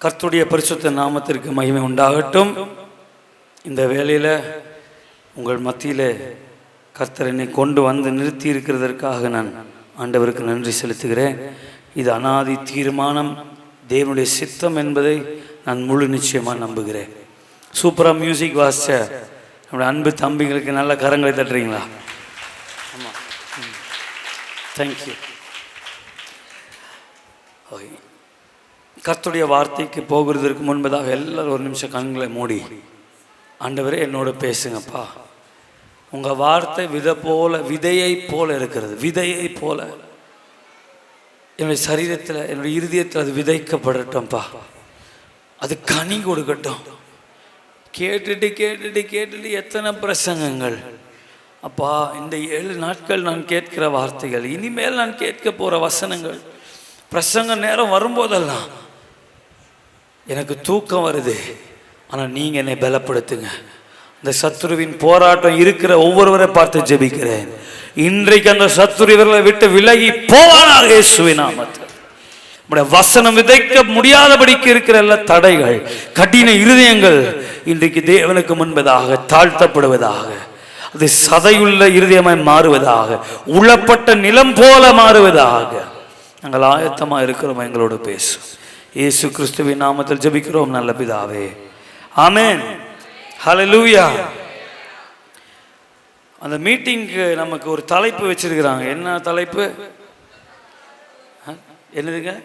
கர்த்தருடைய பரிசுத்த நாமத்திற்கு மகிமை உண்டாகட்டும். இந்த வேளையில் உங்கள் மத்தியில் கர்த்தர் என்னை கொண்டு வந்து நிறுத்தி இருக்கிறதற்காக நான் ஆண்டவருக்கு நன்றி செலுத்துகிறேன். இது அனாதி தீர்மானம், தேவனுடைய சித்தம் என்பதை நான் முழு நிச்சயமாக நம்புகிறேன். சூப்பராக மியூசிக் வாசித்த நம்முடைய அன்பு தம்பிகளுக்கு நல்ல கரங்களை தட்டுறீங்களா? ஆமாம், தேங்க்யூ. கர்த்தருடைய வார்த்தைக்கு போகிறதுக்கு முன்பதாக எல்லாரும் ஒரு நிமிஷம் கண்களை மூடி, ஆண்டவரே என்னோட பேசுங்கப்பா. உங்கள் வார்த்தை விதையை போல இருக்கிறது. விதையை போல என்னுடைய சரீரத்தில், என்னுடைய இருதயத்தில் அது விதைக்கப்படட்டும்ப்பா. அது கனி கொடுக்கட்டும். கேட்டுட்டு கேட்டுட்டு கேட்டுட்டு எத்தனை பிரசங்கங்கள் அப்பா. இந்த 7 நாட்கள் நான் கேட்கிற வார்த்தைகள், இனிமேல் நான் கேட்க போகிற வசனங்கள், பிரசங்க நேரம் வரும்போதெல்லாம் எனக்கு தூக்கம் வருது. ஆனால் நீங்கள் என்னை பலப்படுத்துங்க. இந்த சத்துருவின் போராட்டம் இருக்கிற ஒவ்வொருவரை பார்த்து ஜெபிக்கிறேன். இன்றைக்கு அந்த சத்துரு இவர்களை விட்டு விலகி போவானாக இயேசுவின் நாமத்தில். நம்முடைய வசனம் விதைக்க முடியாதபடிக்கு இருக்கிற எல்லா தடைகள், கடின இருதயங்கள் இன்றைக்கு தேவனுக்கு முன்பதாக தாழ்த்தப்படுவதாக. அது சதையுள்ள இருதயமாய் மாறுவதாக, உளப்பட்ட நிலம் போல மாறுவதாக. நாங்கள் ஆயத்தமாக இருக்கிறோம். எங்களோடு பேசும் இயேசு கிறிஸ்துவின் நாமத்தில் ஜெபிக்கிறோம் நல்ல பிதாவே, ஆமென். ஹல்லேலூயா. அந்த மீட்டிங்க்கு நமக்கு ஒரு தலைப்பு வச்சிருக்கிறாங்க. என்ன தலைப்பு? என்னதுங்க?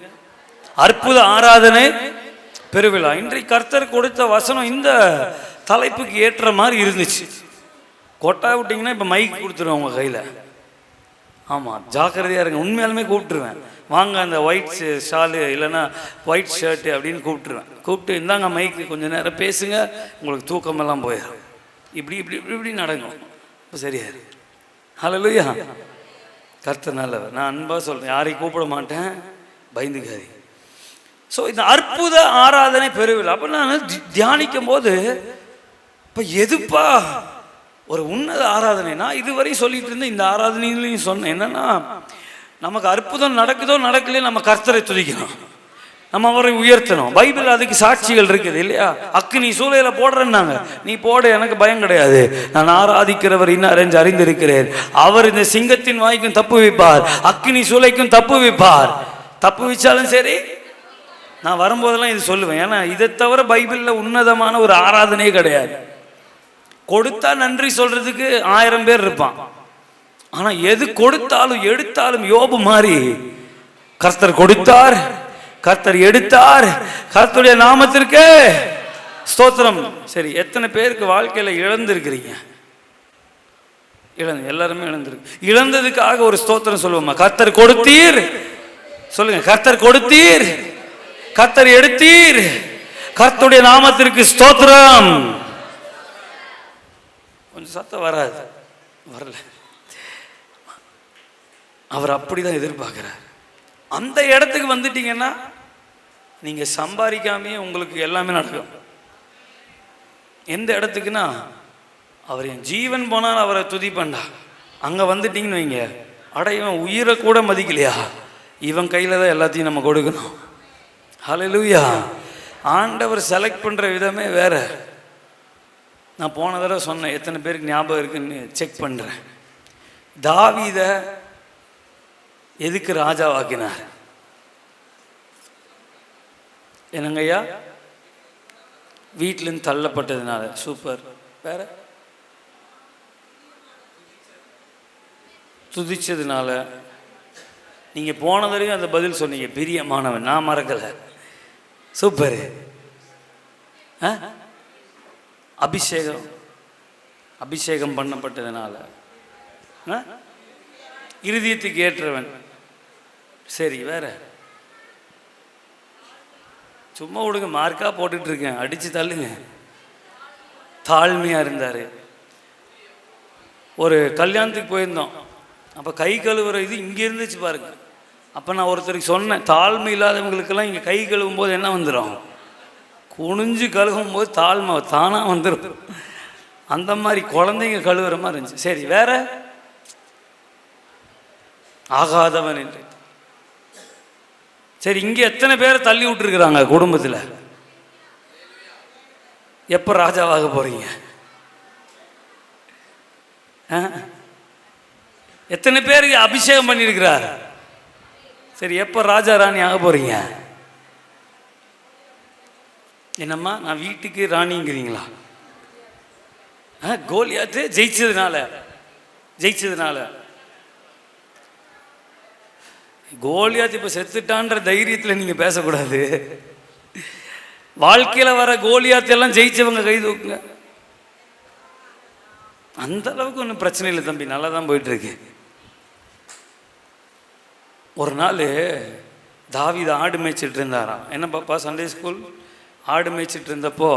அற்புத ஆராதனை பெருவிழா. இன்றைக்கு கர்த்தர் கொடுத்த வசனம் இந்த தலைப்புக்கு ஏற்ற மாதிரி இருந்துச்சு. கொட்டா விட்டிங்கன்னா இப்போ மைக் கொடுத்துருவேன் உங்கள் கையில். ஆமாம், ஜாக்கிரதையாக இருங்க. உண்மையாலுமே கூப்பிட்டுருவேன், வாங்க அந்த ஒயிட் ஷாலு இல்லைன்னா ஒயிட் ஷர்ட்டு அப்படின்னு கூப்பிட்டு இந்தாங்க மைக்கு, கொஞ்சம் நேரம் பேசுங்க, உங்களுக்கு தூக்கமெல்லாம் போயிடும். இப்படி இப்படி இப்படி இப்படி நடக்கும். இப்போ சரியா? ஹல்லேலூயா. கர்த்தர் நல்லவர். நான் அன்பாக சொல்கிறேன், யாரையும் கூப்பிட மாட்டேன், பயந்துக்காரி. ஸோ இந்த அற்புத ஆராதனை பெருவிழா அப்போ நான் தியானிக்கும் போது, இப்போ எதுப்பா ஒரு உன்னத ஆராதனை? நான் இதுவரை சொல்லிட்டு இருந்தேன். இந்த ஆராதனையிலையும் சொன்னேன் என்னன்னா, நமக்கு அற்புதம் நடக்குதோ நடக்கலையோ நம்ம கர்த்தரை துதிக்கணும், நம்ம அவரை உயர்த்தணும். பைபிள் அதுக்கு சாட்சிகள் இருக்குது இல்லையா? அக்கினி சூளையில போடுறேன்னாங்க, நீ போட, எனக்கு பயம் கிடையாது. நான் ஆராதிக்கிறவர் இன்னும் அறிந்திருக்கிறேன். அவர் இந்த சிங்கத்தின் வாய்க்கும் தப்பு வைப்பார், அக்கினி சூளைக்கும் தப்பு வைப்பார். தப்பு வச்சாலும் சரி, நான் வரும்போதெல்லாம் இது சொல்லுவேன். ஏன்னா இதை தவிர பைபிளில் உன்னதமான ஒரு ஆராதனையே கிடையாது. கொடுத்தா நன்றி சொல்றதுக்கு 1000 பேர் இருப்பான். ஆனா எது கொடுத்தாலும் எடுத்தாலும் யோபு மாதிரி கர்த்தர் கொடுத்தார், கர்த்தர் எடுத்தார், கர்த்தருடைய நாமத்திற்கு ஸ்தோத்திரம். சரி, எத்தனை பேருக்கு வாழ்க்கையில இழந்திருக்கிறீங்க? எல்லாருமே இழந்திருக்கு. இழந்ததுக்காக ஒரு ஸ்தோத்திரம் சொல்லுவோமா? கர்த்தர் கொடுத்தீர் சொல்லுங்க. கர்த்தர் கொடுத்தீர், கர்த்தர் எடுத்தீர், கர்த்தருடைய நாமத்திற்கு ஸ்தோத்திரம். கொஞ்சம் சத்தம் வராது, வரல. அவர் அப்படிதான் எதிர்பார்க்கிறார். அந்த இடத்துக்கு வந்துட்டீங்கன்னா நீங்க சம்பாதிக்காமே உங்களுக்கு எல்லாமே நடக்கும். எந்த இடத்துக்குன்னா, அவர் என் ஜீவன் போனால் அவரை துதி பண்ணா. அங்க வந்துட்டீங்கன்னு வைங்க, இவன் உயிரை கூட மதிக்கலையா, இவன் கையில தான் எல்லாத்தையும் நம்ம கொடுக்கணும். ஹல்லேலூயா. ஆண்டவர் செலக்ட் பண்ற விதமே வேற. நான் போன தடவை சொன்னேன், எத்தனை பேருக்கு ஞாபகம் இருக்குன்னு செக் பண்ணுறேன். தாவீத எதுக்கு ராஜாவாக்கினார்? என்னங்கய்யா? வீட்டிலேருந்து தள்ளப்பட்டதுனால. சூப்பர். வேற? துதிச்சதுனால. நீங்கள் போன தடவையும் அந்த பதில் சொன்னீங்க, பிரியமானவன். நான் மறக்கலை. சூப்பர். அபிஷேகம் பண்ணப்பட்டதுனால. இருதயத்துக்கு ஏற்றவன். சரி, வேற? சும்மா விடுங்க, மார்க்கா போட்டுட்டு இருக்கேன், அடிச்சு தள்ளுங்க. தாழ்மையா இருந்தாரு. ஒரு கல்யாணத்துக்கு போயிருந்தோம், அப்ப கை கழுவுற இது இங்க இருந்துச்சு பாருங்க. அப்ப நான் ஒருத்தருக்கு சொன்னேன், தாழ்மை இல்லாதவங்களுக்கெல்லாம் இங்க கை கழுவும் போது என்ன வந்துடும்? குனிஞ்சு கழுவும் போது தாழ்மை தானா வந்துடும். அந்த மாதிரி குழந்தைங்க கழுவுற மாதிரி இருந்துச்சு. சரி, வேற? ஆகாதவன் என்று. சரி, இங்கே எத்தனை பேரை தள்ளி விட்டுருக்குறாங்க குடும்பத்தில்? எப்போ ராஜாவாக போறீங்க? எத்தனை பேருக்கு அபிஷேகம் பண்ணியிருக்கிறார்? சரி, எப்போ ராஜா ராணி ஆக போறீங்க? என்னம்மா நான் வீட்டுக்கு ராணிங்கிறீங்களா? கோலியாத்து ஜெயிச்சதுனால கோலியாத்து இப்ப செத்துட்டான்ற தைரியத்தில் நீங்க பேசக்கூடாது. வாழ்க்கையில வர கோலியாத்து எல்லாம் ஜெயிச்சவங்க கை தூக்குங்க. அந்த அளவுக்கு ஒன்றும் பிரச்சனை இல்லை தம்பி, நல்லா தான் போயிட்டு இருக்கு. ஒரு நாள் தாவீது ஆடு மேய்ச்சிட்டு இருந்தாராம். என்ன பாப்பா, சண்டே ஸ்கூல் ஆடு மேய்ச்சிட்டு இருந்தப்போ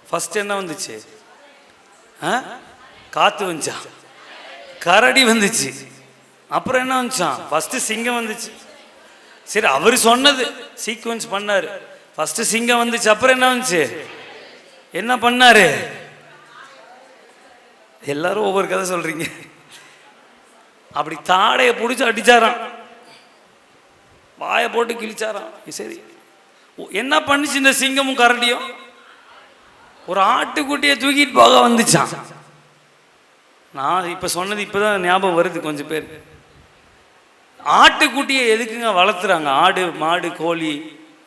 ஃபர்ஸ்ட் என்ன வந்துச்சு? காத்து வந்துச்சா? கரடி வந்துச்சு. அப்புறம் என்ன வந்துச்சான்? ஃபர்ஸ்ட் சிங்கம் வந்துச்சு. சரி, அவர் சொன்னது சீக்வன்ஸ் பண்ணாரு. ஃபர்ஸ்ட் சிங்கம் வந்துச்சு, அப்புறம் என்ன வந்துச்சு? என்ன பண்ணாரு? எல்லாரும் ஒவ்வொரு கதை சொல்றீங்க. அப்படி தாடையை பிடிச்சி அடிச்சாராம், வாயை போட்டு கிழிச்சாராம். சரி, என்ன பண்ணுச்சு இந்த சிங்கமும் கரடியும்? ஒரு ஆட்டுக்குட்டியை தூக்கிட்டு போக வந்துச்சான். நான் இப்ப சொன்னது இப்பதான் ஞாபகம் வருது கொஞ்சம் பேர். ஆட்டுக்குட்டியை எதுக்குங்க வளர்த்துறாங்க? ஆடு மாடு கோழி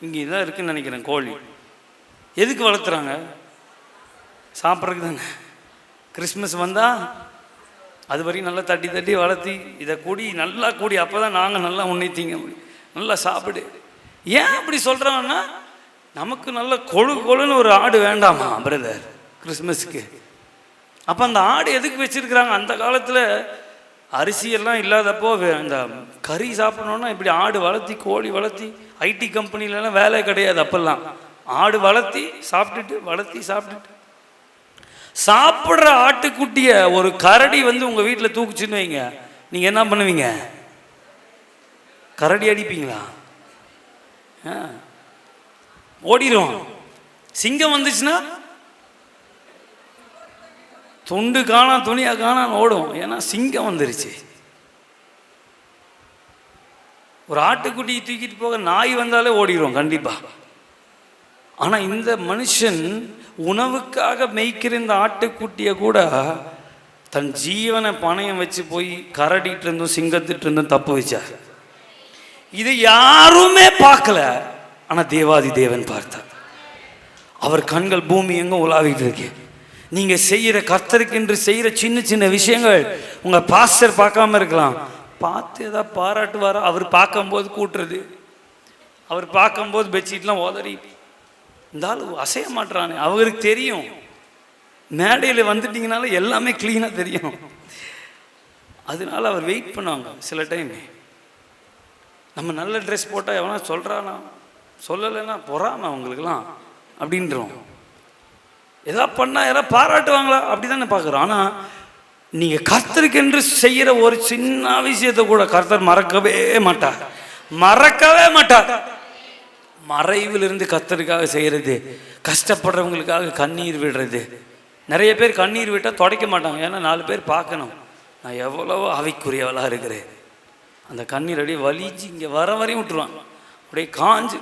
இங்கே தான் இருக்குன்னு நினைக்கிறேன். கோழி எதுக்கு வளர்த்துறாங்க? சாப்பிட்றதுக்கு தானே. கிறிஸ்மஸ் வந்தா அது வரையும் நல்லா தட்டி தட்டி வளர்த்தி இதை கூடி நல்லா கூடி, அப்போ தான் நாங்கள் நல்லா உன்னைத்தீங்க முடியும், நல்லா சாப்பிடு. ஏன் அப்படி சொல்கிறாங்கன்னா, நமக்கு நல்ல கொழுன்னு ஒரு ஆடு வேண்டாமா பிரதர் கிறிஸ்மஸுக்கு? அப்போ அந்த ஆடு எதுக்கு வச்சிருக்கிறாங்க? அந்த காலத்தில் அரிசியெல்லாம் இல்லாதப்போ அந்த கறி சாப்பிடணுன்னா இப்படி ஆடு வளர்த்தி கோழி வளர்த்தி, ஐடி கம்பெனிலலாம் வேலை கிடையாது அப்பெல்லாம். ஆடு வளர்த்தி சாப்பிட்டுட்டு சாப்பிட்ற ஆட்டுக்குட்டிய ஒரு கரடி வந்து உங்க வீட்டில் தூக்குச்சுன்னு வைங்க, நீங்க என்ன பண்ணுவீங்க? கரடி அடிப்பீங்களா? ஓடிடும். சிங்கம் வந்துச்சுன்னா துண்டு காணா துணியா காணா ஓடும். ஏன்னா சிங்கம் வந்துருச்சு. ஒரு ஆட்டுக்குட்டியை தூக்கிட்டு போக நாய் வந்தாலே ஓடிடும் கண்டிப்பா. ஆனா இந்த மனுஷன் உணவுக்காக மேய்க்கிற இந்த ஆட்டுக்குட்டிய கூட தன் ஜீவனை பணயம் வச்சு போய் கரடிட்டு இருந்தும் சிங்கத்திட்டு இருந்தும் தப்பு வச்சார். இது யாருமே பார்க்கல, ஆனா தேவாதி தேவன் பார்த்தார். அவர் கண்கள் பூமி எங்க உலாவிட்டு இருக்கு. நீங்க செய்யற கர்த்தருக்கு என்று செய்யற சின்ன சின்ன விஷயங்கள் உங்க பாஸ்டர் பார்க்காம இருக்கலாம், பார்த்து ஏதாவது பாராட்டுவாரா? அவர் பார்க்கும்போது கூட்டுறது, அவர் பார்க்கும்போது பெட்ஷீட்லாம் உதறி இந்த ஆள் அசைய மாட்டானே, அவருக்கு தெரியும். மேடையில் வந்துட்டீங்கனால எல்லாமே கிளீனா தெரியும். அதனால அவர் வெயிட் பண்ணுவாங்க. சில டைம் நம்ம நல்ல ட்ரெஸ் போட்டால் எவனா சொல்கிறானா சொல்லலைன்னா பொறாம அவங்களுக்குலாம் அப்படின்றோம். எதாவது பண்ணால் யாராவது பாராட்டுவாங்களா அப்படி தானே பார்க்குறோம். ஆனால் நீங்கள் கர்த்தருக்கென்று செய்கிற ஒரு சின்ன விஷயத்தை கூட கர்த்தர் மறக்கவே மாட்டார். மறைவிலிருந்து கர்த்தருக்காக செய்கிறது, கஷ்டப்படுறவங்களுக்காக கண்ணீர் விடுறது. நிறைய பேர் கண்ணீர் விட்டால் துடைக்க மாட்டாங்க, ஏன்னா 4 பேர் பார்க்கணும் நான் எவ்வளவோ ஆவிக்குரியவளாக இருக்கிறேன். அந்த கண்ணீர் அப்படியே வலிச்சு இங்கே வர வரையும் விட்டுருவாங்க, அப்படியே காஞ்சு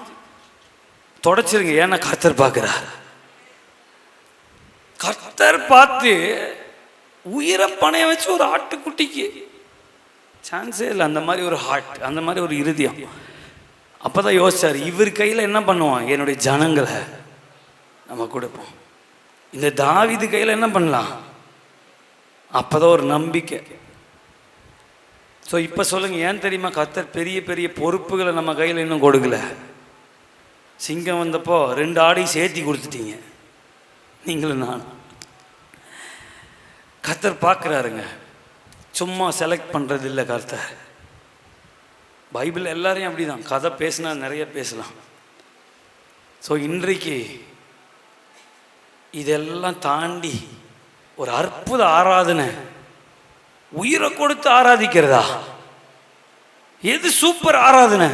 தொடச்சிருங்க. ஏன்னா கர்த்தர் பார்க்குறார். கர்த்தர் பார்த்து உயிரை பணைய வச்சு ஒரு ஆட்டுக்குட்டிக்கு சான்ஸே இல்லை. அந்த மாதிரி ஒரு ஹார்ட், அந்த மாதிரி ஒரு இருதயம். அப்பதான் யோசிச்சார், இவர் கையில் என்ன பண்ணுவான்? என்னுடைய ஜனங்களை நம்ம கொடுப்போம். இந்த தாவீது கையில் என்ன பண்ணலாம்? அப்பதான் ஒரு நம்பிக்கை. ஸோ இப்போ சொல்லுங்க, ஏன் தெரியுமா கர்த்தர் பெரிய பெரிய பொறுப்புகளை நம்ம கையில் இன்னும் கொடுக்கல? சிங்கம் வந்தப்போ 2 ஆடையும் சேர்த்தி கொடுத்துட்டீங்க நீங்களும் நான். கர்த்தர் பார்க்குறாருங்க, சும்மா செலக்ட் பண்ணுறது இல்லை கர்த்தர். பைபிள் எல்லாரையும் அப்படிதான், கதை பேசினா நிறைய பேசலாம். ஸோ இன்றைக்கு இதெல்லாம் தாண்டி ஒரு அற்புத ஆராதனை, உயிரை கொடுத்து ஆராதிக்கிறதா? எது சூப்பர் ஆராதனை?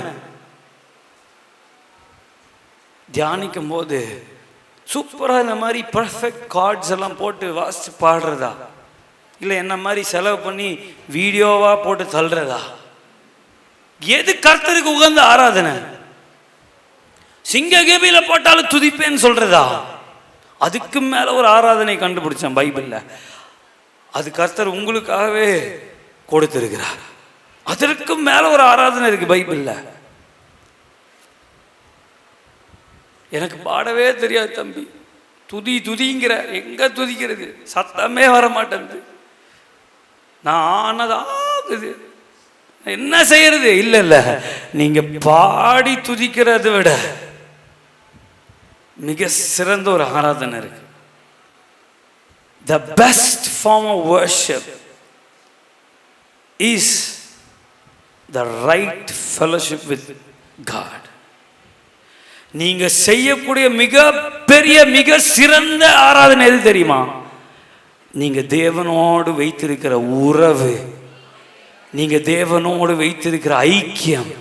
தியானிக்கும் போது சூப்பராக இந்த மாதிரி பர்ஃபெக்ட் கார்ட்ஸ் எல்லாம் போட்டு வாசிச்சு பாடுறதா, இல்லை என்ன மாதிரி செலவு பண்ணி வீடியோவா போட்டு தள்ளுறதா? எது கர்த்தருக்கு உகந்த ஆராதனை? சிங்க கேபியில போட்டாலும் துதிப்பேன்னு சொல்றதா? அதுக்கு மேலே ஒரு ஆராதனை கண்டுபிடிச்சேன் பைபிளில். அது கர்த்தர் உங்களுக்காகவே கொடுத்திருக்கிறார். அதற்கு மேலே ஒரு ஆராதனை இருக்கு பைபிளில். எனக்கு பாடவே தெரியாது தம்பி. துதிங்கிற எங்க துதிக்கிறது, சத்தமே வர மாட்டேங்குது. நான் ஆனதாகுது, என்ன செய்யறது? இல்ல நீங்க பாடி துதிக்கிறதை விட மிக சிறந்த ஒரு ஆராதனை இருக்கு. The best form of worship is the right fellowship with God. நீங்க செய்யக்கூடிய மிக பெரிய மிக சிறந்த ஆராதனை எது தெரியுமா? நீங்க தேவனோடு வைத்திருக்கிற உறவு, நீங்க தேவனோடு வைத்திருக்கிற ஐக்கியம்,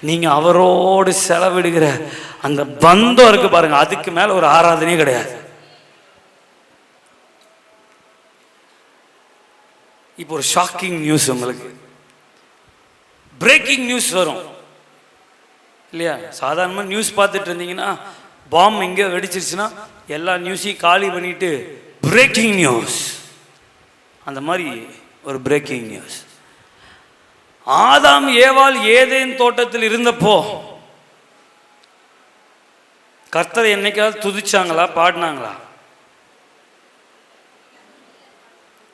நீங்க அவரோடு செலவிடுகிற அந்த பந்தம் இருக்கு பாருங்க. அதுக்கு மேல ஒரு ஆராதனையே கிடையாது. இப்போ ஒரு ஷாக்கிங் நியூஸ், உங்களுக்கு பிரேக்கிங் நியூஸ் வரும் இல்லையா? சாதாரணமாக நியூஸ் பார்த்துட்டு இருந்தீங்கன்னா பாம் எங்கே வெடிச்சிருச்சுன்னா எல்லா நியூஸையும் காலி பண்ணிட்டு பிரேக்கிங் நியூஸ், அந்த மாதிரி ஒரு பிரேக்கிங் நியூஸ். ஆதாம் ஏவாள் ஏதேன் தோட்டத்தில் இருந்தப்போ கர்த்தரை என்னைக்காவது துதிச்சாங்களா, பாடினாங்களா?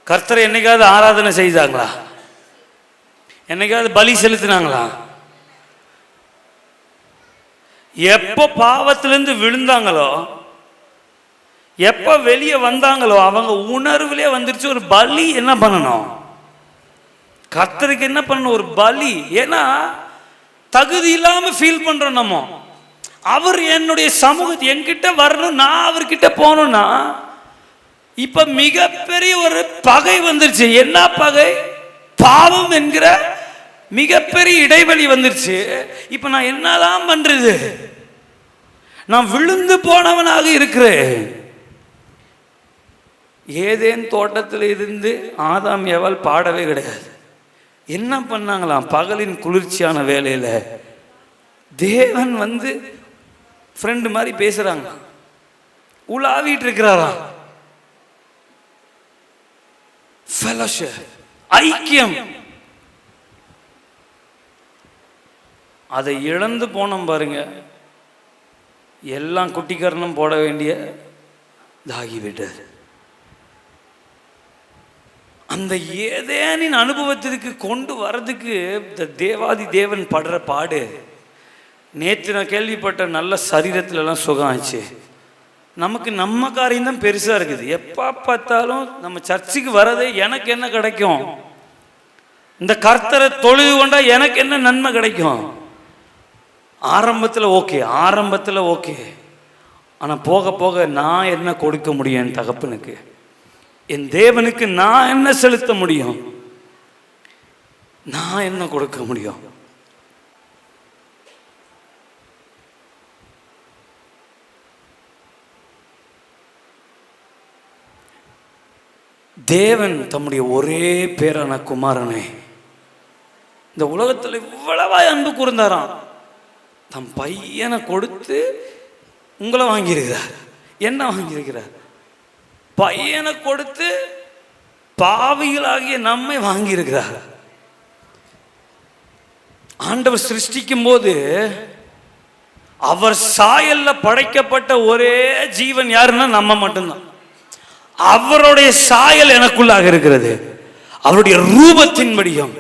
கர்த்தரை என்னைக்காவது ஆராதனை செய்தாங்களா? என்னைக்காவது பலி செலுத்தினாங்களா? எப்போ பாவத்திலிருந்து விழுந்தாங்களோ, எப்ப வெளியே வந்தாங்களோ, அவங்க உணர்வுலே வந்துருச்சு ஒரு பலி என்ன பண்ணணும், கர்த்தருக்கு என்ன பண்ணணும், ஒரு பலி. ஏன்னா தகுதி இல்லாம ஃபீல் பண்றோம் நம்ம. அவர் என்னுடைய சமூகத்தை என்கிட்ட வரணும், நான் அவர்கிட்ட போகணும்னா இப்ப மிகப்பெரிய ஒரு பகை வந்துருச்சு. என்ன பகை? பாவம் என்கிற மிகப்பெரிய இடைவெளி வந்துருச்சு. இப்ப நான் என்னதான் பண்றது? நான் விழுந்து போனவனாக இருக்கிறேன். ஏதேன் தோட்டத்தில் இருந்து ஆதாம் ஏவாள் பாடவே கிடையாது. என்ன பண்ணாங்களாம்? பகலின் குளிர்ச்சியான வேலையில தேவன் வந்து ஃப்ரெண்டு மாதிரி பேசுறாங்க, உலாவிட்டு இருக்கிறாராம். ஃபெலோஷிப், ஐக்கியம். அதை இழந்து போனோம் பாருங்க. எல்லாம் குட்டிக்கரணம் போட வேண்டிய தாகிவிட்டது. அந்த ஏதேனின் அனுபவத்திற்கு கொண்டு வர்றதுக்கு இந்த தேவாதி தேவன் படுற பாடு. நேற்று நான் கேள்விப்பட்ட நல்ல சரீரத்துலலாம் சுகம் ஆச்சு. நமக்கு நம்ம காரியம் தான் பெருசாக இருக்குது. எப்போ பார்த்தாலும் நம்ம சர்ச்சுக்கு வரதே எனக்கு என்ன கிடைக்கும், இந்த கர்த்தரை தொழுது கொண்டா எனக்கு என்ன நன்மை கிடைக்கும். ஆரம்பத்தில் ஓகே, ஆனால் போக போக நான் என்ன கொடுக்க முடியும் என் தகப்பனுக்கு, என் தேவனுக்கு நான் என்ன செலுத்த முடியும், நான் என்ன கொடுக்க முடியும்? தேவன் தம்முடைய ஒரே பேரான குமாரனை இந்த உலகத்தில் இவ்வளவாய் அன்பு கூர்ந்தாராம். தம் பையனை கொடுத்து உங்களை வாங்கியிருக்கிறார். என்ன வாங்கியிருக்கிறார்? பையனை கொடுத்து பாவிகளாகிய நம்மை வாங்கியிருக்கிறார். ஆண்டவர் சிருஷ்டிக்கும் போது அவர் சாயல்ல படைக்கப்பட்ட ஒரே ஜீவன் யாருன்னா நம்ம மட்டும்தான். அவருடைய சாயல் எனக்குள்ளாக இருக்கிறது. அவருடைய ரூபத்தின்படியும்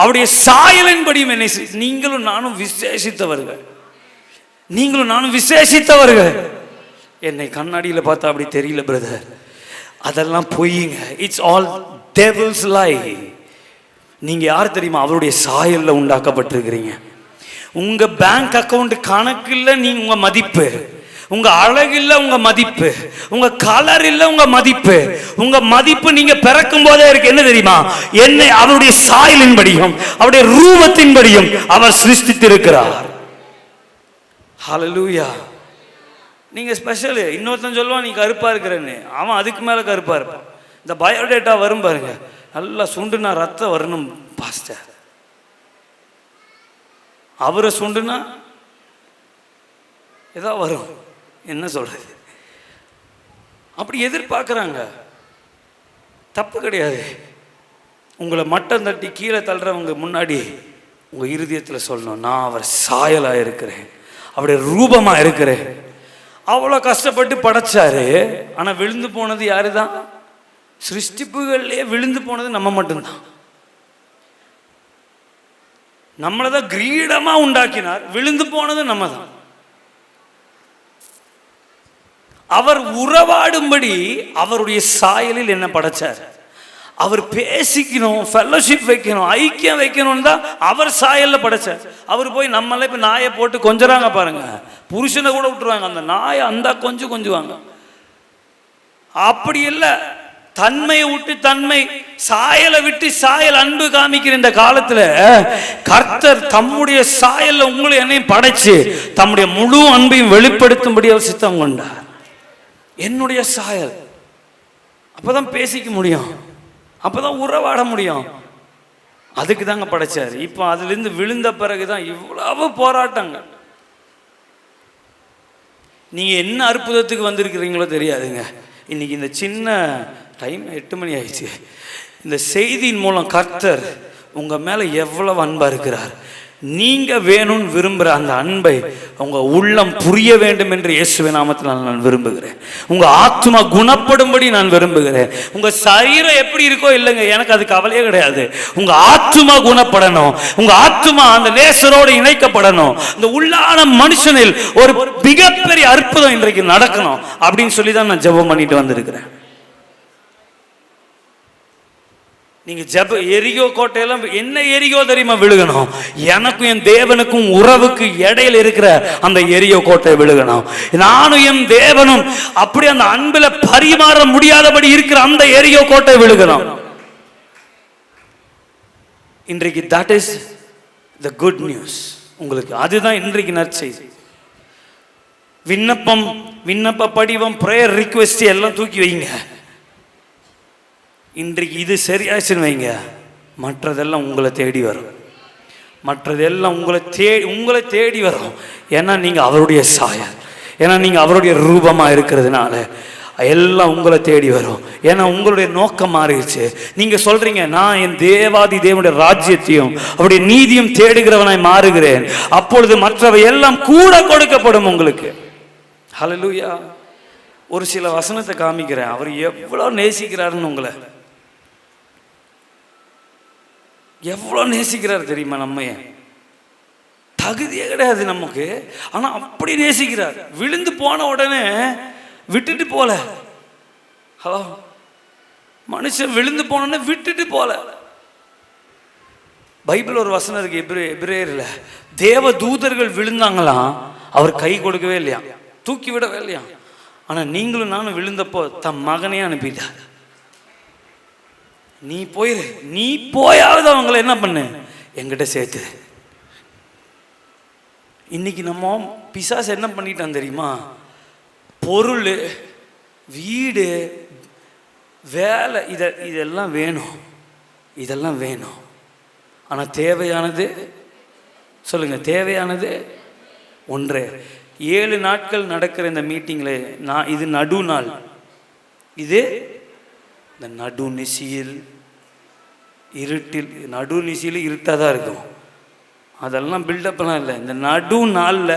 அவருடைய சாயலின்படியும் என்னை நீங்களும் நானும் விசேஷித்தவர்கள். என்னை கண்ணாடியில் பார்த்தா அப்படி தெரியல பிரதர், அதெல்லாம் பொய்யுங்க. இட்ஸ் ஆல் டெவில்ஸ் லை. நீங்க யார் தெரியுமா? அவருடைய சாயல்ல உண்டாக்கப்பட்டிருக்கிறீங்க. உங்க பேங்க் அக்கவுண்ட் கணக்கு இல்லை, நீங்க உங்க மதிப்பு. உங்க அழகு இல்ல உங்க மதிப்பு, உங்க கலர் இல்ல உங்க மதிப்பு. உங்க மதிப்பு நீங்க பிறக்கும் போதே இருக்கு. என்ன தெரியுமா? என்னை அவருடைய சாயலின்படியும் அவருடைய ரூபத்தின்படியும் அவர் சிருஷ்டித்திருக்கிறார். ஹல்லேலூயா. நீங்க ஸ்பெஷல். இன்னொருத்தன் சொல்லுவான் நீ கருப்பா இருக்கிறேன்னு, அவன் அதுக்கு மேல கருப்பா இருப்பான். இந்த பயோடேட்டா வரும் பாருங்க, நல்லா சுண்டுனா ரத்தம் வரணும் பாஸ்டர், அவரை சுண்டுனா ஏதோ வரும். என்ன சொல்றது? அப்படி எதிர்பார்க்குறாங்க. தப்பு கிடையாது. உங்களை மட்டம் தட்டி கீழே தள்ளுறவங்க முன்னாடி உங்கள் இருதயத்தில் சொல்லணும், நான் அவர் சாயலாக இருக்கிறேன், அவருடைய ரூபமாக இருக்கிறேன். அவ்வளோ கஷ்டப்பட்டு படைச்சாரு. ஆனால் விழுந்து போனது யாரு தான்? சிருஷ்டிப்புகள்லேயே விழுந்து போனது நம்ம மட்டும்தான். நம்மளை தான் கிரீடமாக உண்டாக்கினார், விழுந்து போனது நம்ம தான். அவர் உறவாடும்படி அவருடைய சாயலில் என்ன படைச்சார்? அவர் பேசிக்கணும், ஃபெல்லோஷிப் வைக்கணும், ஐக்கியம் வைக்கணும் தான் அவர் சாயலில் படைச்சார். அவர் போய் நம்மள இப்போ நாயை போட்டு கொஞ்சறாங்க பாருங்க, புருஷனை கூட விட்டுருவாங்க, அந்த நாயை அந்த கொஞ்சுவாங்க. அப்படி இல்லை, தன்மையை விட்டு தன்மை, சாயலை விட்டு சாயல் அன்பு காமிக்கிற இந்த காலத்தில் கர்த்தர் தம்முடைய சாயல்ல உங்களை என்னையும் படைச்சு தம்முடைய முழு அன்பையும் வெளிப்படுத்தும்படி அவர் சித்தம் கொண்டார். என்னுடைய சாயல், அப்பதான் பேசிக்க முடியும், அப்பதான் உறவாட முடியும். அதுக்கு தாங்க படைச்சாரு. இப்போ அதுலேருந்து விழுந்த பிறகுதான் இவ்வளவு போராட்டங்க. நீங்க என்ன அற்புதத்துக்கு வந்திருக்கிறீங்களோ தெரியாதுங்க. இன்னைக்கு இந்த சின்ன டைம் 8 மணி ஆயிடுச்சு. இந்த செய்தியின் மூலம் கர்த்தர் உங்க மேல எவ்வளவு அன்பா இருக்கிறார், நீங்க வேணும்னு விரும்புகிற அந்த அன்பை உங்க உள்ளம் புரிய வேண்டும் என்று இயேசுவின் நாமத்தில் நான் விரும்புகிறேன். உங்க ஆத்மா குணப்படும்படி நான் விரும்புகிறேன். உங்க சரீரம் எப்படி இருக்கோ இல்லைங்க, எனக்கு அது கவலையே கிடையாது. உங்க ஆத்மா குணப்படணும், உங்க ஆத்மா அந்த நேசரோடு இணைக்கப்படணும். இந்த உள்ளான மனுஷனில் ஒரு மிகப்பெரிய அற்புதம் இன்றைக்கு நடக்கணும் அப்படின்னு சொல்லி தான் நான் ஜெபம் பண்ணிட்டு வந்திருக்கிறேன். நீங்க ஜெப எரிகோ கோட்டையெல்லாம் என்ன எரிகோ தெரியுமா விழுகணும்? எனக்கும் என் தேவனுக்கும் உறவுக்கு இடையில இருக்கிற அந்த எரிகோ கோட்டை விழுகணும். நானும் என் தேவனும் அப்படி அந்த அன்புல பரிமாற முடியாதபடி இருக்கிற அந்த எரிகோ கோட்டை விழுகணும். இன்றைக்கு that is the good news. உங்களுக்கு அதுதான் இன்றைக்கு நற்செய்தி. விண்ணப்ப படிவம், பிரேயர் ரிக்வெஸ்ட் எல்லாம் தூக்கி வைங்க. இன்றைக்கு இது சரியாச்சுன்னு வைங்க, மற்றதெல்லாம் உங்களை தேடி வரும். மற்றதெல்லாம் உங்களை தேடி வரும். ஏன்னா நீங்கள் அவருடைய சாயல், ஏன்னா நீங்கள் அவருடைய ரூபமாக இருக்கிறதுனால எல்லாம் உங்களை தேடி வரும். ஏன்னா உங்களுடைய நோக்கம் மாறிடுச்சு. நீங்கள் சொல்கிறீங்க, நான் என் தேவாதி தேவனுடைய ராஜ்யத்தையும் அவருடைய நீதியும் தேடுகிறவனாய் மாறுகிறேன், அப்பொழுது மற்றவை எல்லாம் கூட கொடுக்கப்படும் உங்களுக்கு. ஹல்லேலூயா. ஒரு சில வசனத்தை காமிக்கிறேன். அவர் எவ்வளோ நேசிக்கிறாருன்னு, உங்களை எவ்வளோ நேசிக்கிறார் தெரியுமா? நம்ம தகுதியே கிடையாது நமக்கு, ஆனால் அப்படி நேசிக்கிறார். விழுந்து போன உடனே விட்டுட்டு போல. ஹலோ, மனுஷன் விழுந்து போனோடனே விட்டுட்டு போல. பைபிள் ஒரு வசனம் இருக்கு, எபிரேயர்ல, தேவ தூதர்கள் விழுந்தாங்களாம், அவர் கை கொடுக்கவே இல்லையா, தூக்கி விடவே இல்லையா. ஆனால் நீங்களும் நானும் விழுந்தப்போ தம் மகனே அனுப்பிட்டார். நீ போயிரு, நீ போயாவது அவங்களை என்ன பண்ணு, என்கிட்ட சேர்த்து. இன்னைக்கு நம்ம பிசாசு என்ன பண்ணிட்டான் தெரியுமா? பொருள், வீடு, வேலை, இதெல்லாம் வேணும், இதெல்லாம் வேணும். ஆனால் தேவையானது சொல்லுங்க, தேவையானது ஒன்றே. 7 நாட்கள் நடக்கிற இந்த மீட்டிங்கில் இது நடு நாள். இது இந்த நடுநிசியில் இருட்டில், நடுநிசியில் இருட்டாக தான் இருக்கும். அதெல்லாம் பில்டப்லாம் இல்லை. இந்த நடு நாளில்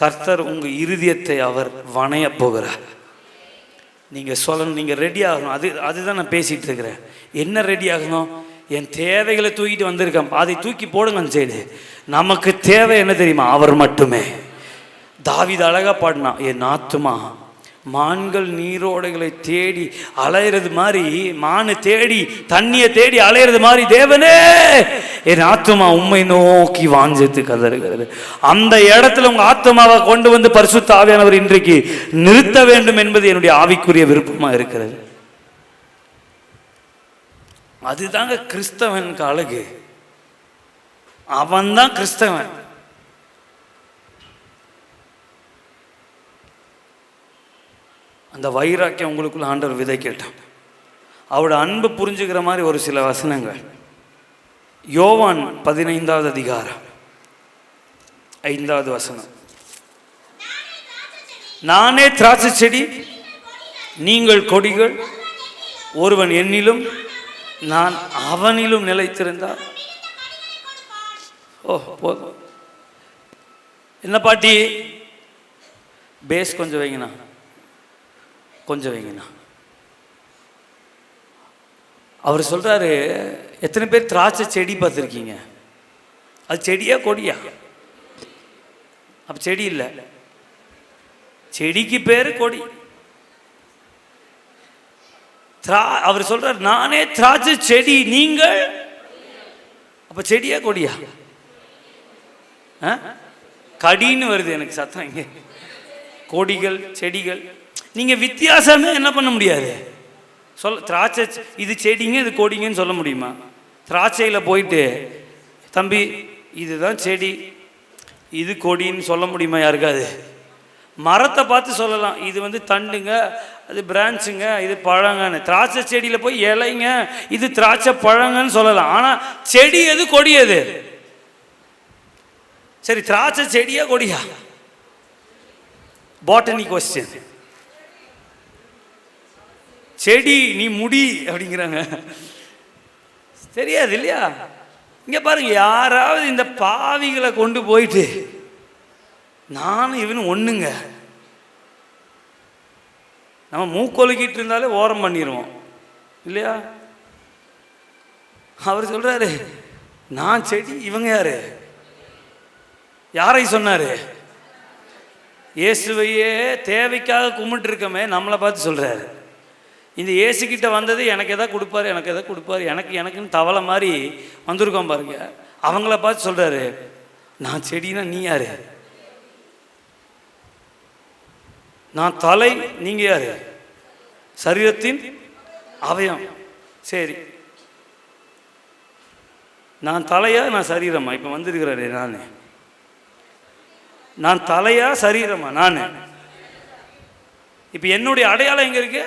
கர்த்தர் உங்கள் இருதயத்தை அவர் வணைய போகிறார். நீங்கள் சொல்லணும், நீங்கள் ரெடி ஆகணும். அதுதான் நான் பேசிகிட்டு இருக்கிறேன். என்ன ரெடி ஆகணும்? என் தேவைகளை தூக்கிட்டு வந்திருக்கேன், அதை தூக்கி போடுங்கன்னு செய்து. நமக்கு தேவை என்ன தெரியுமா? அவர் மட்டுமே. தாவீது அழகா பாடினா, என் ஆத்துமா மான்கள் நீரோடைகளை தேடி அலையிறது மாதிரி, மானு தேடி தண்ணியை தேடி அலையிறது மாதிரி, தேவனே என் ஆத்துமா உம்மை நோக்கி வாஞ்சத்து கதறுகிறது. அந்த இடத்துல உங்க ஆத்துமாவை கொண்டு வந்து பரிசுத்த ஆவியானவர் இன்றைக்கு நிறுத்த வேண்டும் என்பது என்னுடைய ஆவிக்குரிய விருப்பமா இருக்கிறது. அதுதாங்க கிறிஸ்தவனுக்கு அழகு. அவன் தான் கிறிஸ்தவன். அந்த வைராக்கியம் உங்களுக்குள்ள ஆண்டவர் விதை கேட்டான். அவரோட அன்பு புரிஞ்சுக்கிற மாதிரி ஒரு சில வசனங்கள். யோவான் 15வது அதிகாரம் 5வது வசனம். நானே திராட்சை செடி, நீங்கள் கொடிகள், ஒருவன் என்னிலும் நான் அவனிலும் நிலைத்திருந்தால். ஓ போதும். என்ன பாட்டி? பேஸ் கொஞ்சம் வைங்கண்ணா, கொஞ்சம் வைங்கண்ணா. அவர் சொல்றாரு, எத்தனை பேர் திராட்சை செடி பார்த்துருக்கீங்க? அது செடியா கொடியா? அப்ப செடி இல்லை, செடிக்கு பேரு கொடி. அவர் சொல்றார், நானே திராட்சை செடி, நீங்கள். அப்ப செடியா கொடியா? கடின்னு வருது எனக்கு சத்தம் இங்க. கொடிகள் செடிகள், நீங்க வித்தியாசமே என்ன பண்ண முடியாது. சொல்ல திராட்சை இது செடிங்க இது கொடிங்கன்னு சொல்ல முடியுமா? திராட்சையில் போயிட்டு தம்பி இதுதான் செடி இது கொடின்னு சொல்ல முடியுமா யாருக்காது? மரத்தை பார்த்து சொல்லலாம், இது தண்டுங்க, அது பிரான்ச்சுங்க, இது பழங்கன்னு. திராட்சை செடியில் போய் இலைங்க, இது திராட்சை பழங்கன்னு சொல்லலாம். ஆனால் செடி எது கொடி எது? சரி, திராட்சை செடியா கொடியா? Botany question. செடி நீ முடி அப்படிங்கிறாங்க, தெரியாது இல்லையா? இங்க பாருங்க, யாராவது இந்த பாவிகளை கொண்டு போயிட்டு நானும் இவனும் ஒண்ணுங்க, நம்ம மூக்கொலுக்கிட்டு இருந்தாலே ஓரம் பண்ணிடுவோம் இல்லையா? அவர் சொல்றாரு, நான் செடி, இவங்க யாரு? யாரை சொன்னாரு? இயேசுவையே தேவைக்காக கும்பிட்டு இருக்கமே நம்மளை பார்த்து சொல்றாரு. இந்த இயேசுக்கிட்ட வந்தது எனக்கு எதாவது கொடுப்பாரு, எனக்கு எதாவது கொடுப்பாரு, எனக்குன்னு தவளை மாதிரி வந்திருக்கோம் பாருங்க. அவங்கள பார்த்து சொல்றாரு, நான் செடினா நீ யாரு? நான் தலை, நீங்க யாரு? சரீரத்தின் அவயம். சரி, நான் தலையா நான் சரீரமா? இப்ப வந்திருக்கிறாரு, நான் தலையா சரீரமா? நான் இப்ப என்னுடைய அடையாளம் எங்க இருக்கு?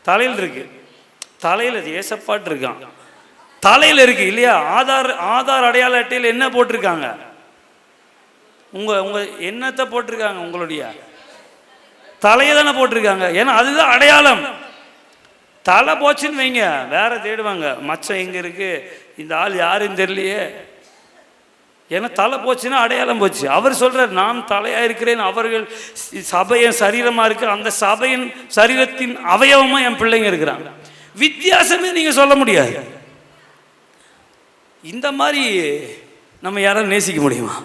தலையில் இருக்கு. தலையில் ஏசப்பாட்டு இருக்கான், தலையில் இருக்கு இல்லையா? ஆதார் அடையாள அட்டையில் என்ன போட்டிருக்காங்க? உங்க என்னத்தை போட்டிருக்காங்க? உங்களுடைய தலையை தானே போட்டிருக்காங்க. ஏன்னா அதுதான் அடையாளம். தலை போச்சுன்னு வைங்க, வேற தேடுவாங்க, மச்சம் எங்க இருக்கு, இந்த ஆள் யாருன்னு தெரியலையே. ஏன்னா தலை போச்சுன்னா அடையாளம் போச்சு. அவர் சொல்றார், நான் தலையா இருக்கிறேன், அவர்கள் சபையின் சரீரமா இருக்கு, அந்த சபையின் சரீரத்தின் அவயவமா என் பிள்ளைங்க இருக்கிறாங்க. வித்தியாசமே நீங்க சொல்ல முடியாது. இந்த மாதிரி நம்ம யாரும் நேசிக்க முடியுமா?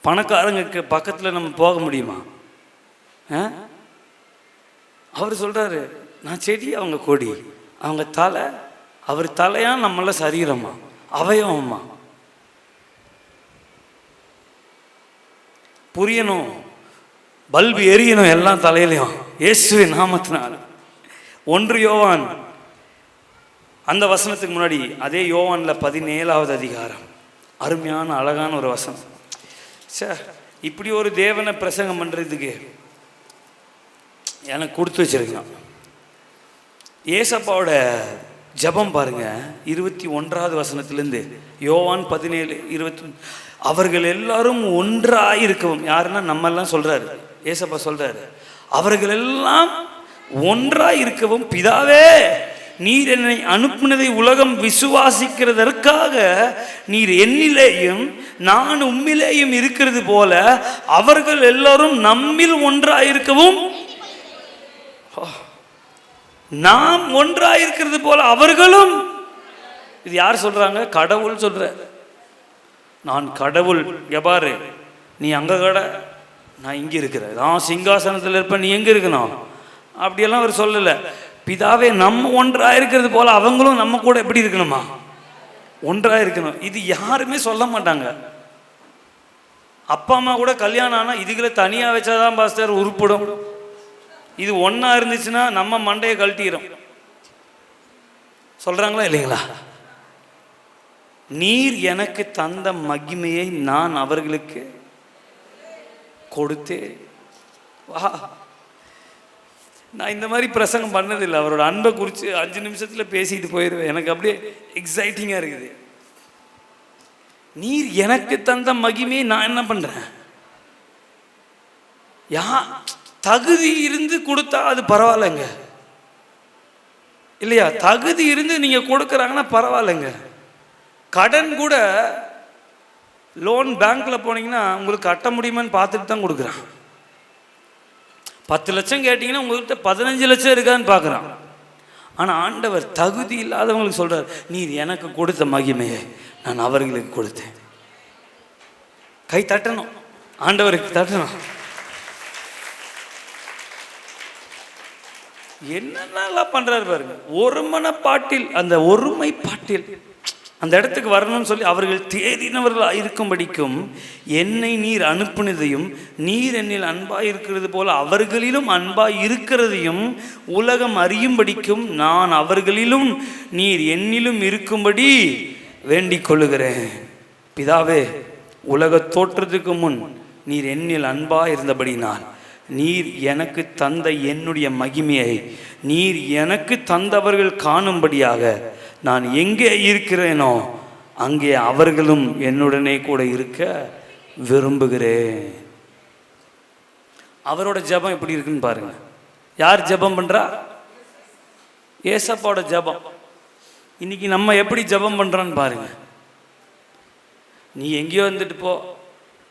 பணக்காரங்களுக்கு பக்கத்தில் நம்ம போக முடியுமா? அவர் சொல்றாரு, நான் செடி, அவங்க கொடி, அவங்க தலை. அவர் தலையா, நம்மள சரீரமா, அவயவமா? புரியணும், பல்பு எரியணும் எல்லாம் தலையிலையும், இயேசுவின் நாமத்தினால். 1 யோவான் அந்த வசனத்துக்கு முன்னாடி அதே யோவான்ல 17வது அதிகாரம், அருமையான அழகான ஒரு வசனம். இப்படி ஒரு தேவனை பிரசங்கம் பண்றதுக்கு எனக்கு கொடுத்து வச்சிருக்கலாம். ஏசப்பாவோட ஜபம் பாருங்க, 21வது வசனத்திலிருந்து யோவான் 17:20. அவர்கள் எல்லாரும் ஒன்றாயிருக்கவும், யாருன்னா நம்ம எல்லாம் சொல்றாரு, ஏசப்பா சொல்றாரு, அவர்கள் எல்லாம் ஒன்றாயிருக்கவும் பிதாவே நீர் என்னை அனுப்பினதை உலகம் விசுவாசிக்கிறதற்காக நீர் என்னிலேயும் நான் உம்மிலேயும் இருக்கிறது போல அவர்கள் எல்லாரும் நம்மில் ஒன்றாயிருக்கவும், நாம் ஒன்றாயிருக்கிறது போல அவர்களும். இது யார் சொல்றாங்க? கடவுள் சொல்ற. நான் கடவுள், எபாரு நீ அங்க கடை, நான் இங்க இருக்கிறேன், நான் சிங்காசனத்தில் இருப்பேன், நீ எங்க இருக்கணும் அப்படியெல்லாம் அவர் சொல்லல. பிதாவே நம்ம ஒன்றாயிருக்கிறது போல அவங்களும் நம்ம கூட எப்படி இருக்கணுமா? ஒன்றாயிருக்கணும். இது யாருமே சொல்ல மாட்டாங்க. அப்பா அம்மா கூட கல்யாணம் ஆனா இதுகளை தனியா வச்சாதான் பாஸ்டர் உருப்படும், இது ஒன்னா இருந்துச்சுன்னா நம்ம மண்டையை கழட்டிடும் சொல்றாங்களா இல்லைங்களா? நீர் எனக்கு தந்த மகிமையை நான் அவர்களுக்கு கொடுத்தேன். வா, நான் இந்த மாதிரி பிரசங்கம் பண்ணதில்லை. அவரோட அன்பை குறித்து 5 நிமிஷத்தில் பேசிட்டு போயிடுவேன். எனக்கு அப்படியே எக்ஸைட்டிங்காக இருக்குது. நீர் எனக்கு தந்த மகிமையை நான் என்ன பண்றேன்? தகுதி இருந்து கொடுத்தா அது பரவாயில்லைங்க, இல்லையா? தகுதி இருந்து நீங்க கொடுக்குறாங்கன்னா பரவாயில்லைங்க. கடன் கூட லோன் பேங்க்ல போனீங்கன்னா உங்களுக்கு கட்ட முடியுமான்னு பார்த்துட்டு தான் கொடுக்குறான். 10 லட்சம் கேட்டீங்கன்னா உங்கள்கிட்ட 15 லட்சம் இருக்கான்னு பார்க்குறான். ஆனால் ஆண்டவர் தகுதி இல்லாதவங்களுக்கு சொல்றார், நீர் எனக்கு கொடுத்த மகிமையை நான் அவர்களுக்கு கொடுத்தேன். கை தட்டணும், ஆண்டவருக்கு தட்டணும். என்னென்னலாம் பண்றாரு பாருங்க. ஒருமனப்பாட்டில், அந்த ஒருமைப்பாட்டில் அந்த இடத்துக்கு வரணும்னு சொல்லி அவர்கள் தேடினவர்கள் இருக்கும்படிக்கும் என்னை நீர் அனுப்பினதையும் நீர் என்னில் அன்பாய் இருக்கிறது போல அவர்களிலும் அன்பாய் இருக்கிறதையும் உலகம் அறியும்படிக்கும் நான் அவர்களிலும் நீர் என்னிலும் இருக்கும்படி வேண்டிக் கொள்ளுகிறேன். பிதாவே, உலக தோற்றத்துக்கு முன் நீர் என்னில் அன்பாய் இருந்தபடினால் நீர் எனக்கு தந்த என்னுடைய மகிமையை நீர் எனக்கு தந்தவர்கள் காணும்படியாக நான் எங்கே இருக்கிறேனோ அங்கே அவர்களும் என்னுடனே கூட இருக்க விரும்புகிறேன். அவரோட ஜெபம் எப்படி இருக்குன்னு பாருங்க. யார் ஜெபம் பண்றா? ஏசப்பாவோட ஜெபம். இன்னைக்கு நம்ம எப்படி ஜெபம் பண்றோன்னு பாருங்க. நீ எங்கேயோ வந்துட்டு போ,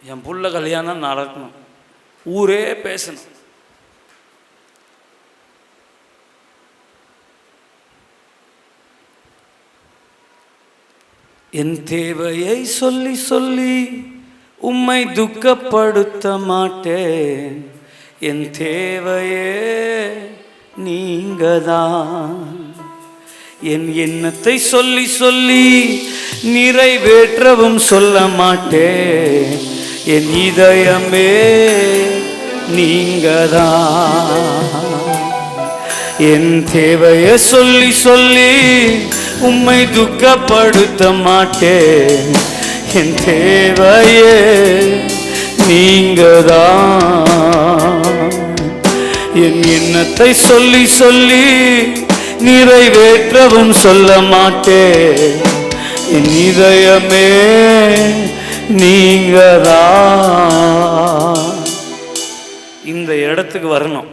என் புள்ள கல்யாணம் நடக்கணும், ஊரே பேசணும். என் தேவையை சொல்லி சொல்லி உம்மை துக்கப்படுத்த மாட்டேன். என் தேவையே நீங்கதான். என் எண்ணத்தை சொல்லி சொல்லி நிறைவேற்றவும் சொல்ல மாட்டேன். என் இதயமே நீங்கதான். என் தேவையை சொல்லி சொல்லி உம்மை துக்கப்படுத்த மாட்டேன். என் தேவையே நீங்கதான். என் எண்ணத்தை சொல்லி சொல்லி நிறைவேற்றவும் சொல்ல மாட்டேன். என் இதயமே நீங்கதான். இந்த இடத்துக்கு வரணும்.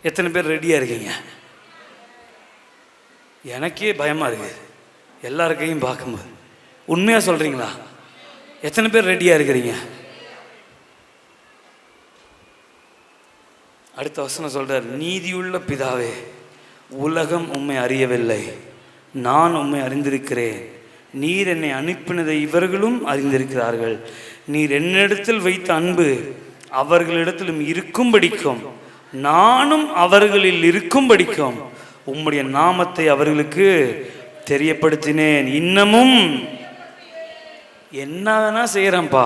எத்தனை பேர் ரெடியா இருக்கீங்க? எனக்கே பயமா இருக்கு எல்லாருக்கையும் பார்க்கும்போது. உண்மையா சொல்றீங்களா? எத்தனை பேர் ரெடியா இருக்கிறீங்க? அடுத்த வசனம் சொல்றார், நீதியுள்ள பிதாவே, உலகம் உம்மை அறியவில்லை, நான் உம்மை அறிந்திருக்கிறேன். நீர் என்னை அனுப்பினதை இவர்களும் அறிந்திருக்கிறார்கள். நீர் என்னிடத்தில் வைத்த அன்பு அவர்களிடத்திலும் இருக்கும்படிக்கும் நானும் அவர்களில் இருக்கும்படிக்கும் உம்முடைய நாமத்தை அவர்களுக்கு தெரியப்படுத்தினேன். இன்னமும் என்ன வேணா செய்யறேன்ப்பா,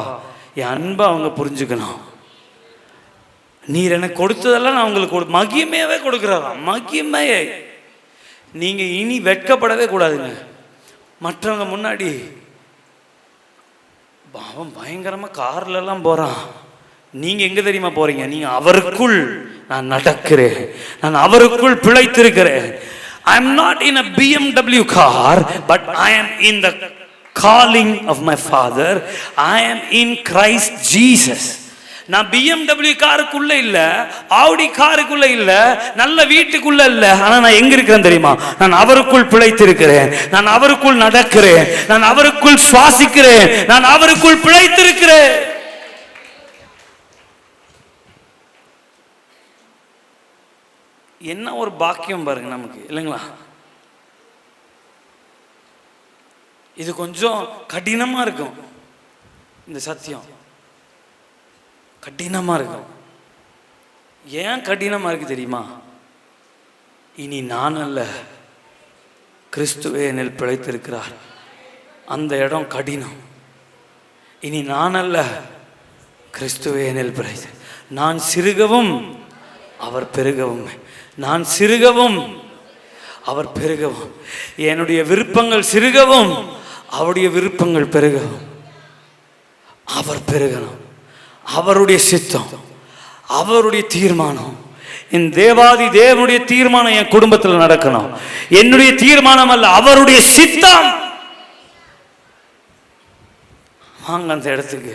என் அன்பை அவங்க புரிஞ்சுக்கணும். நீர் எனக்கு கொடுத்ததெல்லாம் நான் உங்களுக்கு மகிமையாவே கொடுக்குறாராம். மகிமையை நீங்க இனி வெட்கப்படவே கூடாதுங்க. மற்றவங்க முன்னாடி அவன் பயங்கரமா கார்ல எல்லாம் போறான், நீங்க எங்க தெரியுமா போறீங்க? நீங்க அவருக்குள் நான் நடக்கிறேன், நான் அவருக்குள் பிழைத்திருக்கிறேன். I am not in a BMW car, but I am in the calling of my Father. I am in Christ Jesus. நான் BMW காருக்குள்ள இல்ல, ஆடி காருக்குள்ள இல்ல, நல்ல வீட்டுக்குள்ள இல்ல. ஆனா நான் எங்க இருக்கிறேன் தெரியுமா? நான் அவருக்குள் பிழைத்திருக்கிறேன், நான் அவருக்குள் நடக்கிறேன், நான் அவருக்குள் சுவாசிக்கிறேன், நான் அவருக்குள் பிழைத்திருக்கிறேன். என்ன ஒரு பாக்கியம் பாருங்க நமக்கு, இல்லைங்களா? இது கொஞ்சம் கடினமா இருக்கும், இந்த சத்தியம் கடினமா இருக்கும். ஏன் கடினமா இருக்கு தெரியுமா? இனி நான் அல்ல, கிறிஸ்துவே என்னில் பிழைத்திருக்கிறார். அந்த இடம் கடினம். இனி நான் அல்ல, கிறிஸ்துவே என்னில் பிழைத்து, நான் சிறுகவும் அவர் பெருகவும், நான் சிறுகவும் அவர் பெருகவும், என்னுடைய விருப்பங்கள் சிறுகவும் அவருடைய விருப்பங்கள் பெருகவும். அவர் பெருகணும், அவருடைய சித்தம், அவருடைய தீர்மானம். என் தேவாதி தேவனுடைய தீர்மானம் என் குடும்பத்தில் நடக்கணும். என்னுடைய தீர்மானம் அல்ல, அவருடைய சித்தம். வாங்க அந்த இடத்துக்கு.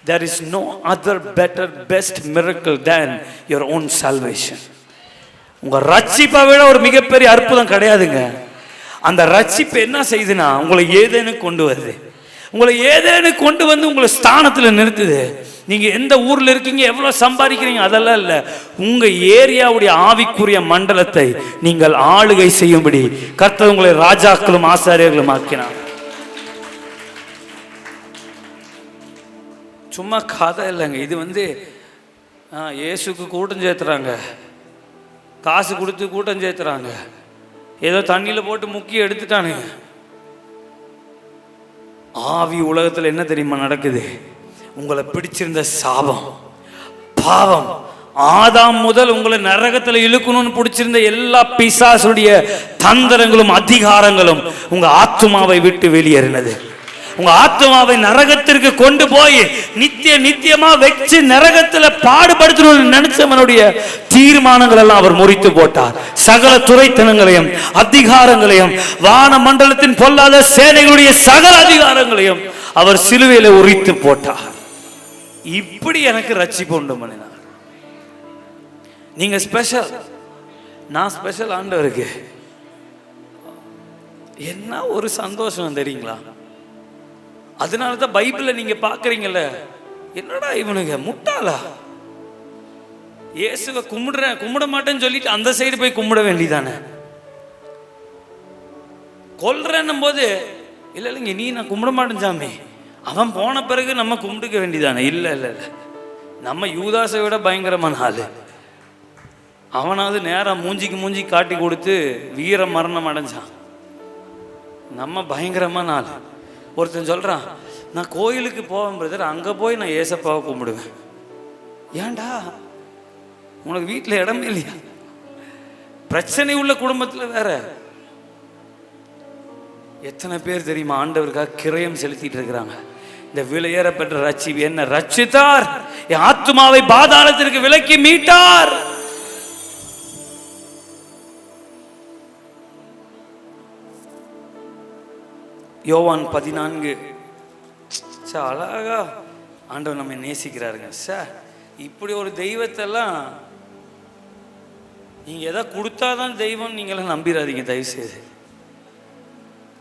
There is no other better best miracle than your own salvation. உங்க ரட்சிப்பை விட ஒரு மிகப்பெரிய அற்புதம் கிடையாதுங்க. அந்த ரட்சிப்பு என்ன செய்யுதுன்னா உங்களை ஏதேன்னு கொண்டு வருது. உங்களை ஏதேன்னு கொண்டு வந்து உங்களை ஸ்தானத்தில் நிறுத்துது. நீங்க எந்த ஊர்ல இருக்கீங்க, எவ்வளவு சம்பாதிக்கிறீங்க, அதெல்லாம் இல்ல. உங்க ஏரியாவுடைய ஆவிக்குரிய மண்டலத்தை நீங்கள் ஆளுகை செய்யும்படி கர்த்தர் உங்களை ராஜாக்களும் ஆசாரியர்களும் ஆக்கினார். சும்மா கதை இல்லைங்க இது. இயேசுக்கு கூட்டம் சேர்த்துறாங்க, காசு கொடுத்து கூட்டம் சேர்த்துறாங்க, ஏதோ தண்ணியில் போட்டு முக்கி எடுத்துட்டானுங்க. ஆவி உலகத்தில் என்ன தெரியுமா நடக்குது? உங்களை பிடிச்சிருந்த சாபம், பாவம், ஆதாம் முதல் உங்களை நரகத்தில் இழுக்கணும்னு பிடிச்சிருந்த எல்லா பிசாசுடைய தந்திரங்களும் அதிகாரங்களும் உங்க ஆத்துமாவை விட்டு வெளியேறினது. உங்க ஆத்மாவை நரகத்திற்கு கொண்டு போய் நித்தியமா வச்சு நரகத்துல பாடுபடுத்தணும்னு நினைச்சவனுடைய தீர்மானங்கள் எல்லாம் அவர் முறித்து போட்டார். சகல துரைத்தனங்களையும் அதிகாரங்களையும் வான மண்டலத்தின் பொல்லாத சேனைகளுடைய சகல அதிகாரங்களையும் அவர் சிலுவையில உரித்து போட்டார். இப்படி எனக்கு ரட்சிப்பு உண்டு பண்ணினார். நீங்க ஸ்பெஷல், நான் ஸ்பெஷல். ஆண்டவருக்கு என்ன ஒரு சந்தோஷம் தெரியுங்களா? அதனால தான் பைபிள்ல நீங்க பாக்குறீங்கல்ல, என்னடா இவனுங்க முட்டாளா, இயேசுவை கும்பிட மாட்டேன்னு சொல்லிட்டு அந்த சைடு போய் கும்பிட வேண்டியதானே. கொல்றன்னும் போது இல்லைங்க நீ நான் கும்பிட மாட்டேன் சாமி, அவன் போன பிறகு நம்ம கும்பிட்டுக்க வேண்டியதானே. இல்ல நம்ம யூதாசை விட பயங்கரமான ஆளு. அவனாவது நேரம் மூஞ்சிக்கு மூஞ்சி காட்டி கொடுத்து வீர மரணம் அடைஞ்சான். நம்ம பயங்கரமான ஆள். ஒருத்தன் சொல்றான், நான் கோயிலுக்கு போவேன் பிரதர், அங்க போய் நான் ஏசப்பாவை கும்பிடுவேன். ஏன்டா உனக்கு வீட்டில் இடமே இல்லையா? பிரச்சனை உள்ள குடும்பத்தில் வேற. எத்தனை பேர் தெரியுமா ஆண்டவருக்காக கிரயம் செலுத்திட்டு இருக்கிறாங்க. இந்த விலையேற பெற்ற ரட்சிப்பு என்ன ரட்சித்தார், என் ஆத்துமாவை பாதாளத்திற்கு விலக்கி மீட்டார். யோவான் 14 அழகா ஆண்டவர் நம்ம நேசிக்கிறாருங்க. இப்படி ஒரு தெய்வத்தெல்லாம் நீங்க எதை கொடுத்தாதான் தெய்வம் நீங்களாம் நம்பிடாதீங்க தயவுசெய்து.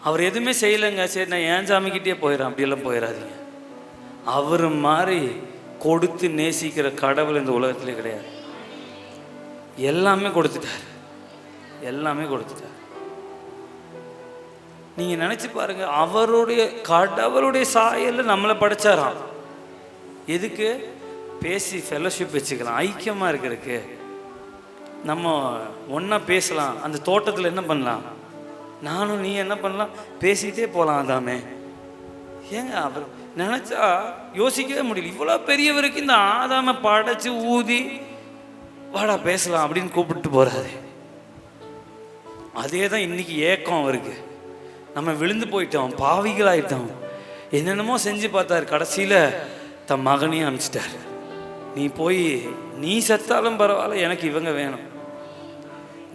அவர் எதுவுமே செய்யலைங்க, சரி நான் ஏன் சாமிக்கிட்டே போயிடறேன் அப்படியெல்லாம் போயிடாதீங்க. அவர் மாதிரி கொடுத்து நேசிக்கிற கடவுள் இந்த உலகத்திலே கிடையாது. எல்லாமே கொடுத்துட்டார், எல்லாமே கொடுத்துட்டார். நீங்க நினைச்சு பாருங்க, அவருடைய கடவுளுடைய சாயல்ல நம்மளை படைச்சாராம். எதுக்கு? பேசி ஃபெலோஷிப் வச்சுக்கலாம், ஐக்கியமா இருக்கிறதுக்கு. நம்ம ஒன்னா பேசலாம். அந்த தோட்டத்தில் என்ன பண்ணலாம், நானும் நீ என்ன பண்ணலாம், பேசிட்டே போகலாம். அதாமே ஏங்க அவர் நினைச்சா யோசிக்கவே முடியல. இவ்வளோ பெரியவருக்கு இந்த ஆதாம படைச்சு ஊதி வாடா பேசலாம் அப்படின்னு கூப்பிட்டு போறாரு. அதே தான் இன்னைக்கு ஏக்கம் அவருக்கு. நம்ம விழுந்து போயிட்டோம், பாவிகளாயிட்டோம், என்னென்னமோ செஞ்சு பார்த்தாரு. கடைசியில் தன் மகனையும் அனுப்பிச்சிட்டார். நீ போய் நீ செத்தாலும் பரவாயில்ல, எனக்கு இவங்க வேணும்.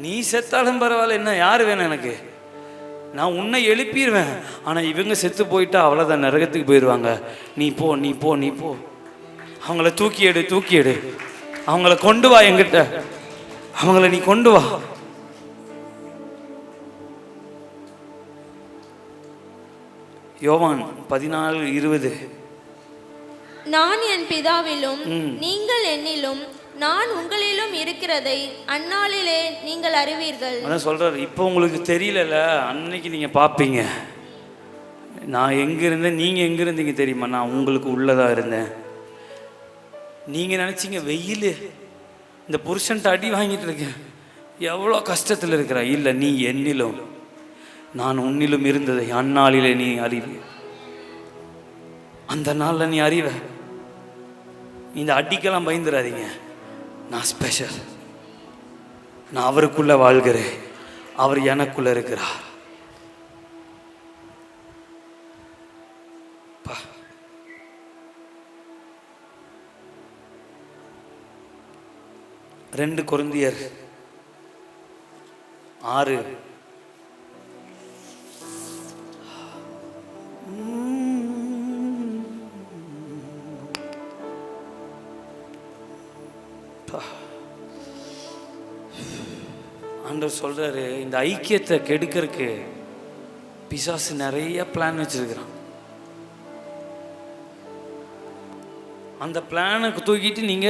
நீ செத்தாலும் பரவாயில்ல, என்ன யார் வேணும் எனக்கு? நான் உன்னை எழுப்பிடுவேன், ஆனால் இவங்க செத்து போயிட்டா அவ்வளோதான், நரகத்துக்கு போயிடுவாங்க. நீ போ நீ போ நீ போ, அவங்கள தூக்கி எடு, அவங்கள கொண்டு வா என்கிட்ட, அவங்கள நீ கொண்டு வா. யோவான் 14:20 நான் என் பிதாவிலும் நீங்கள் என்னிலும் நான் உங்களிலும் இருக்கிறதை அந்நாளிலே நீங்கள் அறிவீர்கள். அதான் சொல்றாரு. இப்போ உங்களுக்கு தெரியல, அன்னைக்கு நீங்க பார்ப்பீங்க. நான் எங்க இருந்தேன், நீங்க எங்க இருந்தீங்க தெரியுமா? நான் உங்களுக்கு உள்ளதா இருந்தேன். நீங்க நினைச்சீங்க வெயில் இந்த புருஷன்ட்ட அடி வாங்கிட்டு இருக்கேன், எவ்வளோ கஷ்டத்தில் இருக்கிற. இல்லை, நீ என்னிலும் நான் உன்னிலும் இருந்ததை அந்நாளிலே நீ அறிவ. அந்த நாளில் நீ அறிவ. இந்த அடிக்கெல்லாம் பயந்துடாதீங்க. நான் ஸ்பெஷல், நான் அவருக்குள்ள வாழ்கிறேன், அவர் எனக்குள்ள இருக்கிறார். 2 கொரிந்தியர் 6 2 ஆண்டவர் சொல்றாரு, இந்த ஐக்கியத்தை கெடுக்கிறதுக்கு பிசாசு நிறைய பிளான் வச்சிருக்கிறான். அந்த பிளானுக்கு தூக்கிட்டு நீங்க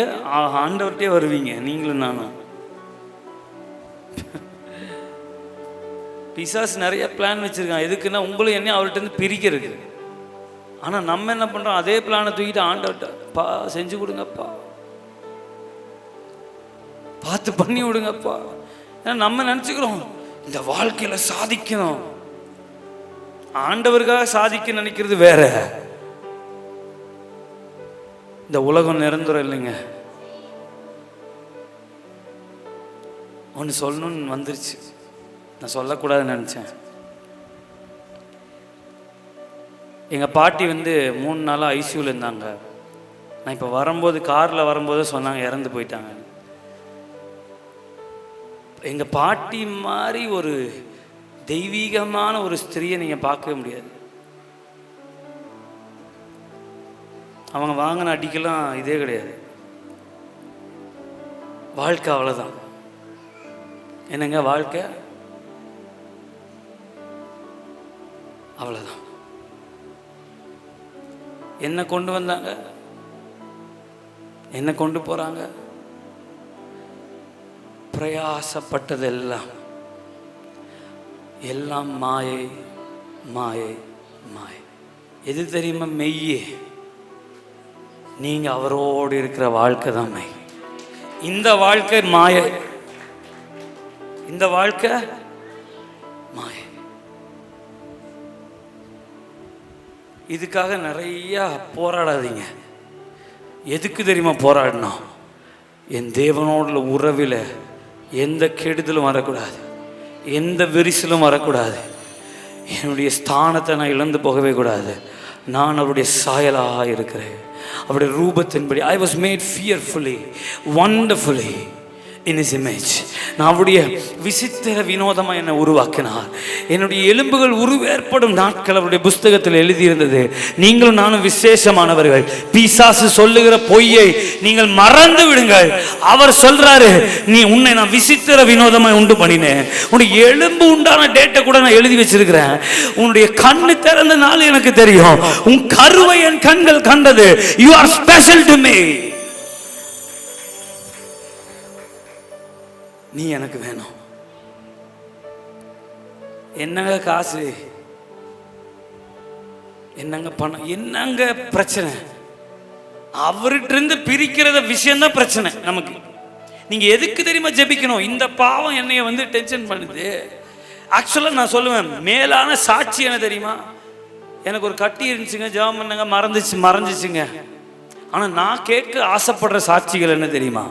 ஆண்டவர்கிட்டே வருவீங்க, நீங்களும் நானும். பிசாசு நிறைய பிளான் வச்சிருக்கான். எதுக்குன்னா உங்களும் என்ன அவர்கிட்ட இருந்து பிரிக்கிறதுக்கு. ஆனா நம்ம என்ன பண்றோம், அதே பிளானை தூக்கிட்டு ஆண்டவர்கிட்ட, பா செஞ்சு கொடுங்கப்பா, பார்த்து பண்ணி விடுங்கப்பா. ஏன்னா நம்ம நினைச்சுக்கிறோம் இந்த வாழ்க்கையில சாதிக்கணும். ஆண்டவருக்காக சாதிக்க நினைக்கிறது வேற. இந்த உலகம் நிரந்தரம் இல்லைங்க. ஒன்று சொல்லணும்னு வந்துருச்சு, நான் சொல்லக்கூடாதுன்னு நினச்சேன். எங்கள் பாட்டி 3 நாளாக ஐசியூவில் இருந்தாங்க. நான் இப்போ வரும்போது காரில் வரும்போது சொன்னாங்க இறந்து போயிட்டாங்க. எங்கள் பாட்டி மாதிரி ஒரு தெய்வீகமான ஒரு ஸ்திரியை நீங்கள் பார்க்கவே முடியாது. அவங்க வாங்கின அடிக்கெல்லாம் இதே கிடையாது. வாழ்க்கை அவ்வளோதான். என்னங்க வாழ்க்கை அவ்வளோதான். என்ன கொண்டு வந்தாங்க, என்ன கொண்டு போகிறாங்க, பிரயாசப்பட்டதெல்லாம் எல்லாம் மாயை மாயை மாயை. எது தெரியுமா மெய்யே? நீங்க அவரோடு இருக்கிற வாழ்க்கை தான் மெய். இந்த வாழ்க்கை மாயை, இந்த வாழ்க்கை மாயை. இதுக்காக நிறைய போராடாதீங்க. எதுக்கு தெரியுமா போராடணும்? என் தேவனோட உறவில் எந்த கெடுதலும் வரக்கூடாது, எந்த விரிசலும் வரக்கூடாது. என்னுடைய ஸ்தானத்தை நான் இழந்து போகவே கூடாது. நான் அவருடைய சாயலாக இருக்கிறேன். அவருடைய ரூபத்தின்படி I was made fearfully, wonderfully in his image. நான் அவருடைய விசித்திர வினோதமாக என்னை உருவாக்கினார். என்னுடைய எலும்புகள் உருவேற்படும் நாட்கள் அவருடைய புஸ்தகத்தில் எழுதியிருந்தது. நீங்களும் நானும் விசேஷமானவர்கள். பிசாசு சொல்லுகிற பொய்யை நீங்கள் மறந்து விடுங்கள். அவர் சொல்றாரு, நீ உன்னை நான் விசித்திர வினோதமாய் உண்டு பண்ணினேன். உன்னுடைய எலும்பு உண்டான டேட்டை கூட நான் எழுதி வச்சிருக்கிறேன். உன்னுடைய கண்ணு திறந்த நாள் எனக்கு தெரியும். உன் கருவை என் கண்கள் கண்டது. You are special to me. நீ எனக்கு வேணும். என்னங்க காசு, என்னங்க பணம், என்னங்க பிரச்சனை? அவர்கிட்ட இருந்து பிரிக்கிறத விஷயம்தான் பிரச்சனை நமக்கு. நீங்க எதுக்கு தெரியுமா ஜெபிக்கணும்? இந்த பாவம் என்னைய டென்ஷன் பண்ணுது. ஆக்சுவலா நான் சொல்லுவேன், மேலான சாட்சி என்ன தெரியுமா? எனக்கு ஒரு கட்டி இருந்துச்சுங்க, ஜெபம் பண்ணுங்க, மறைஞ்சிச்சுங்க. ஆனா நான் கேட்க ஆசைப்படுற சாட்சிகள் என்ன தெரியுமா?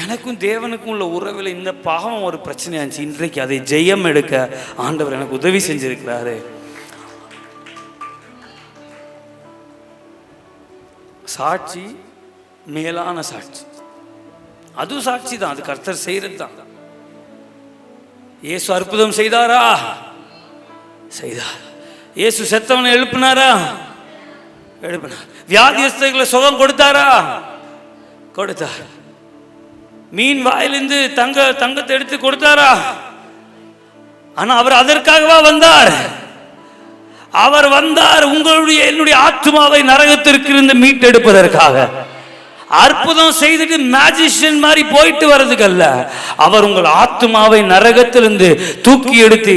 எனக்கும் தேவனுக்கும் உள்ள உறவில் இந்த பாவம் ஒரு பிரச்சனையா இருந்துச்சு. இன்றைக்கு அதை ஜெயம் எடுக்க ஆண்டவர் எனக்கு உதவி செஞ்சிருக்கிறாரு. சாட்சி மேலான சாட்சி, அதுவும் சாட்சி தான். அது கர்த்தர் செய்யறது தான். இயேசு அற்புதம் செய்தாரா? செய்தார். இயேசு செத்தவனை எழுப்பினாரா? எழுப்பினார். வியாதியஸ்தர்களை சுகம் கொடுத்தாரா? கொடுத்தார். மீன் வாயிலிருந்து தங்கத்தை எடுத்து கொடுத்தாரா? ஆனா அவர் அதற்காகவா வந்தார்? அவர் வந்தார் உங்களுடைய என்னுடைய ஆத்மாவை நரகத்திற்கு இருந்து மீட்டெடுப்பதற்காக. அற்புதம் செய்துட்டு மேஜிஷியன் மாதிரி போயிட்டு வர்றதுக்கு அல்ல. அவர் உங்கள் ஆத்மாவை நரகத்திலிருந்து தூக்கி எடுத்து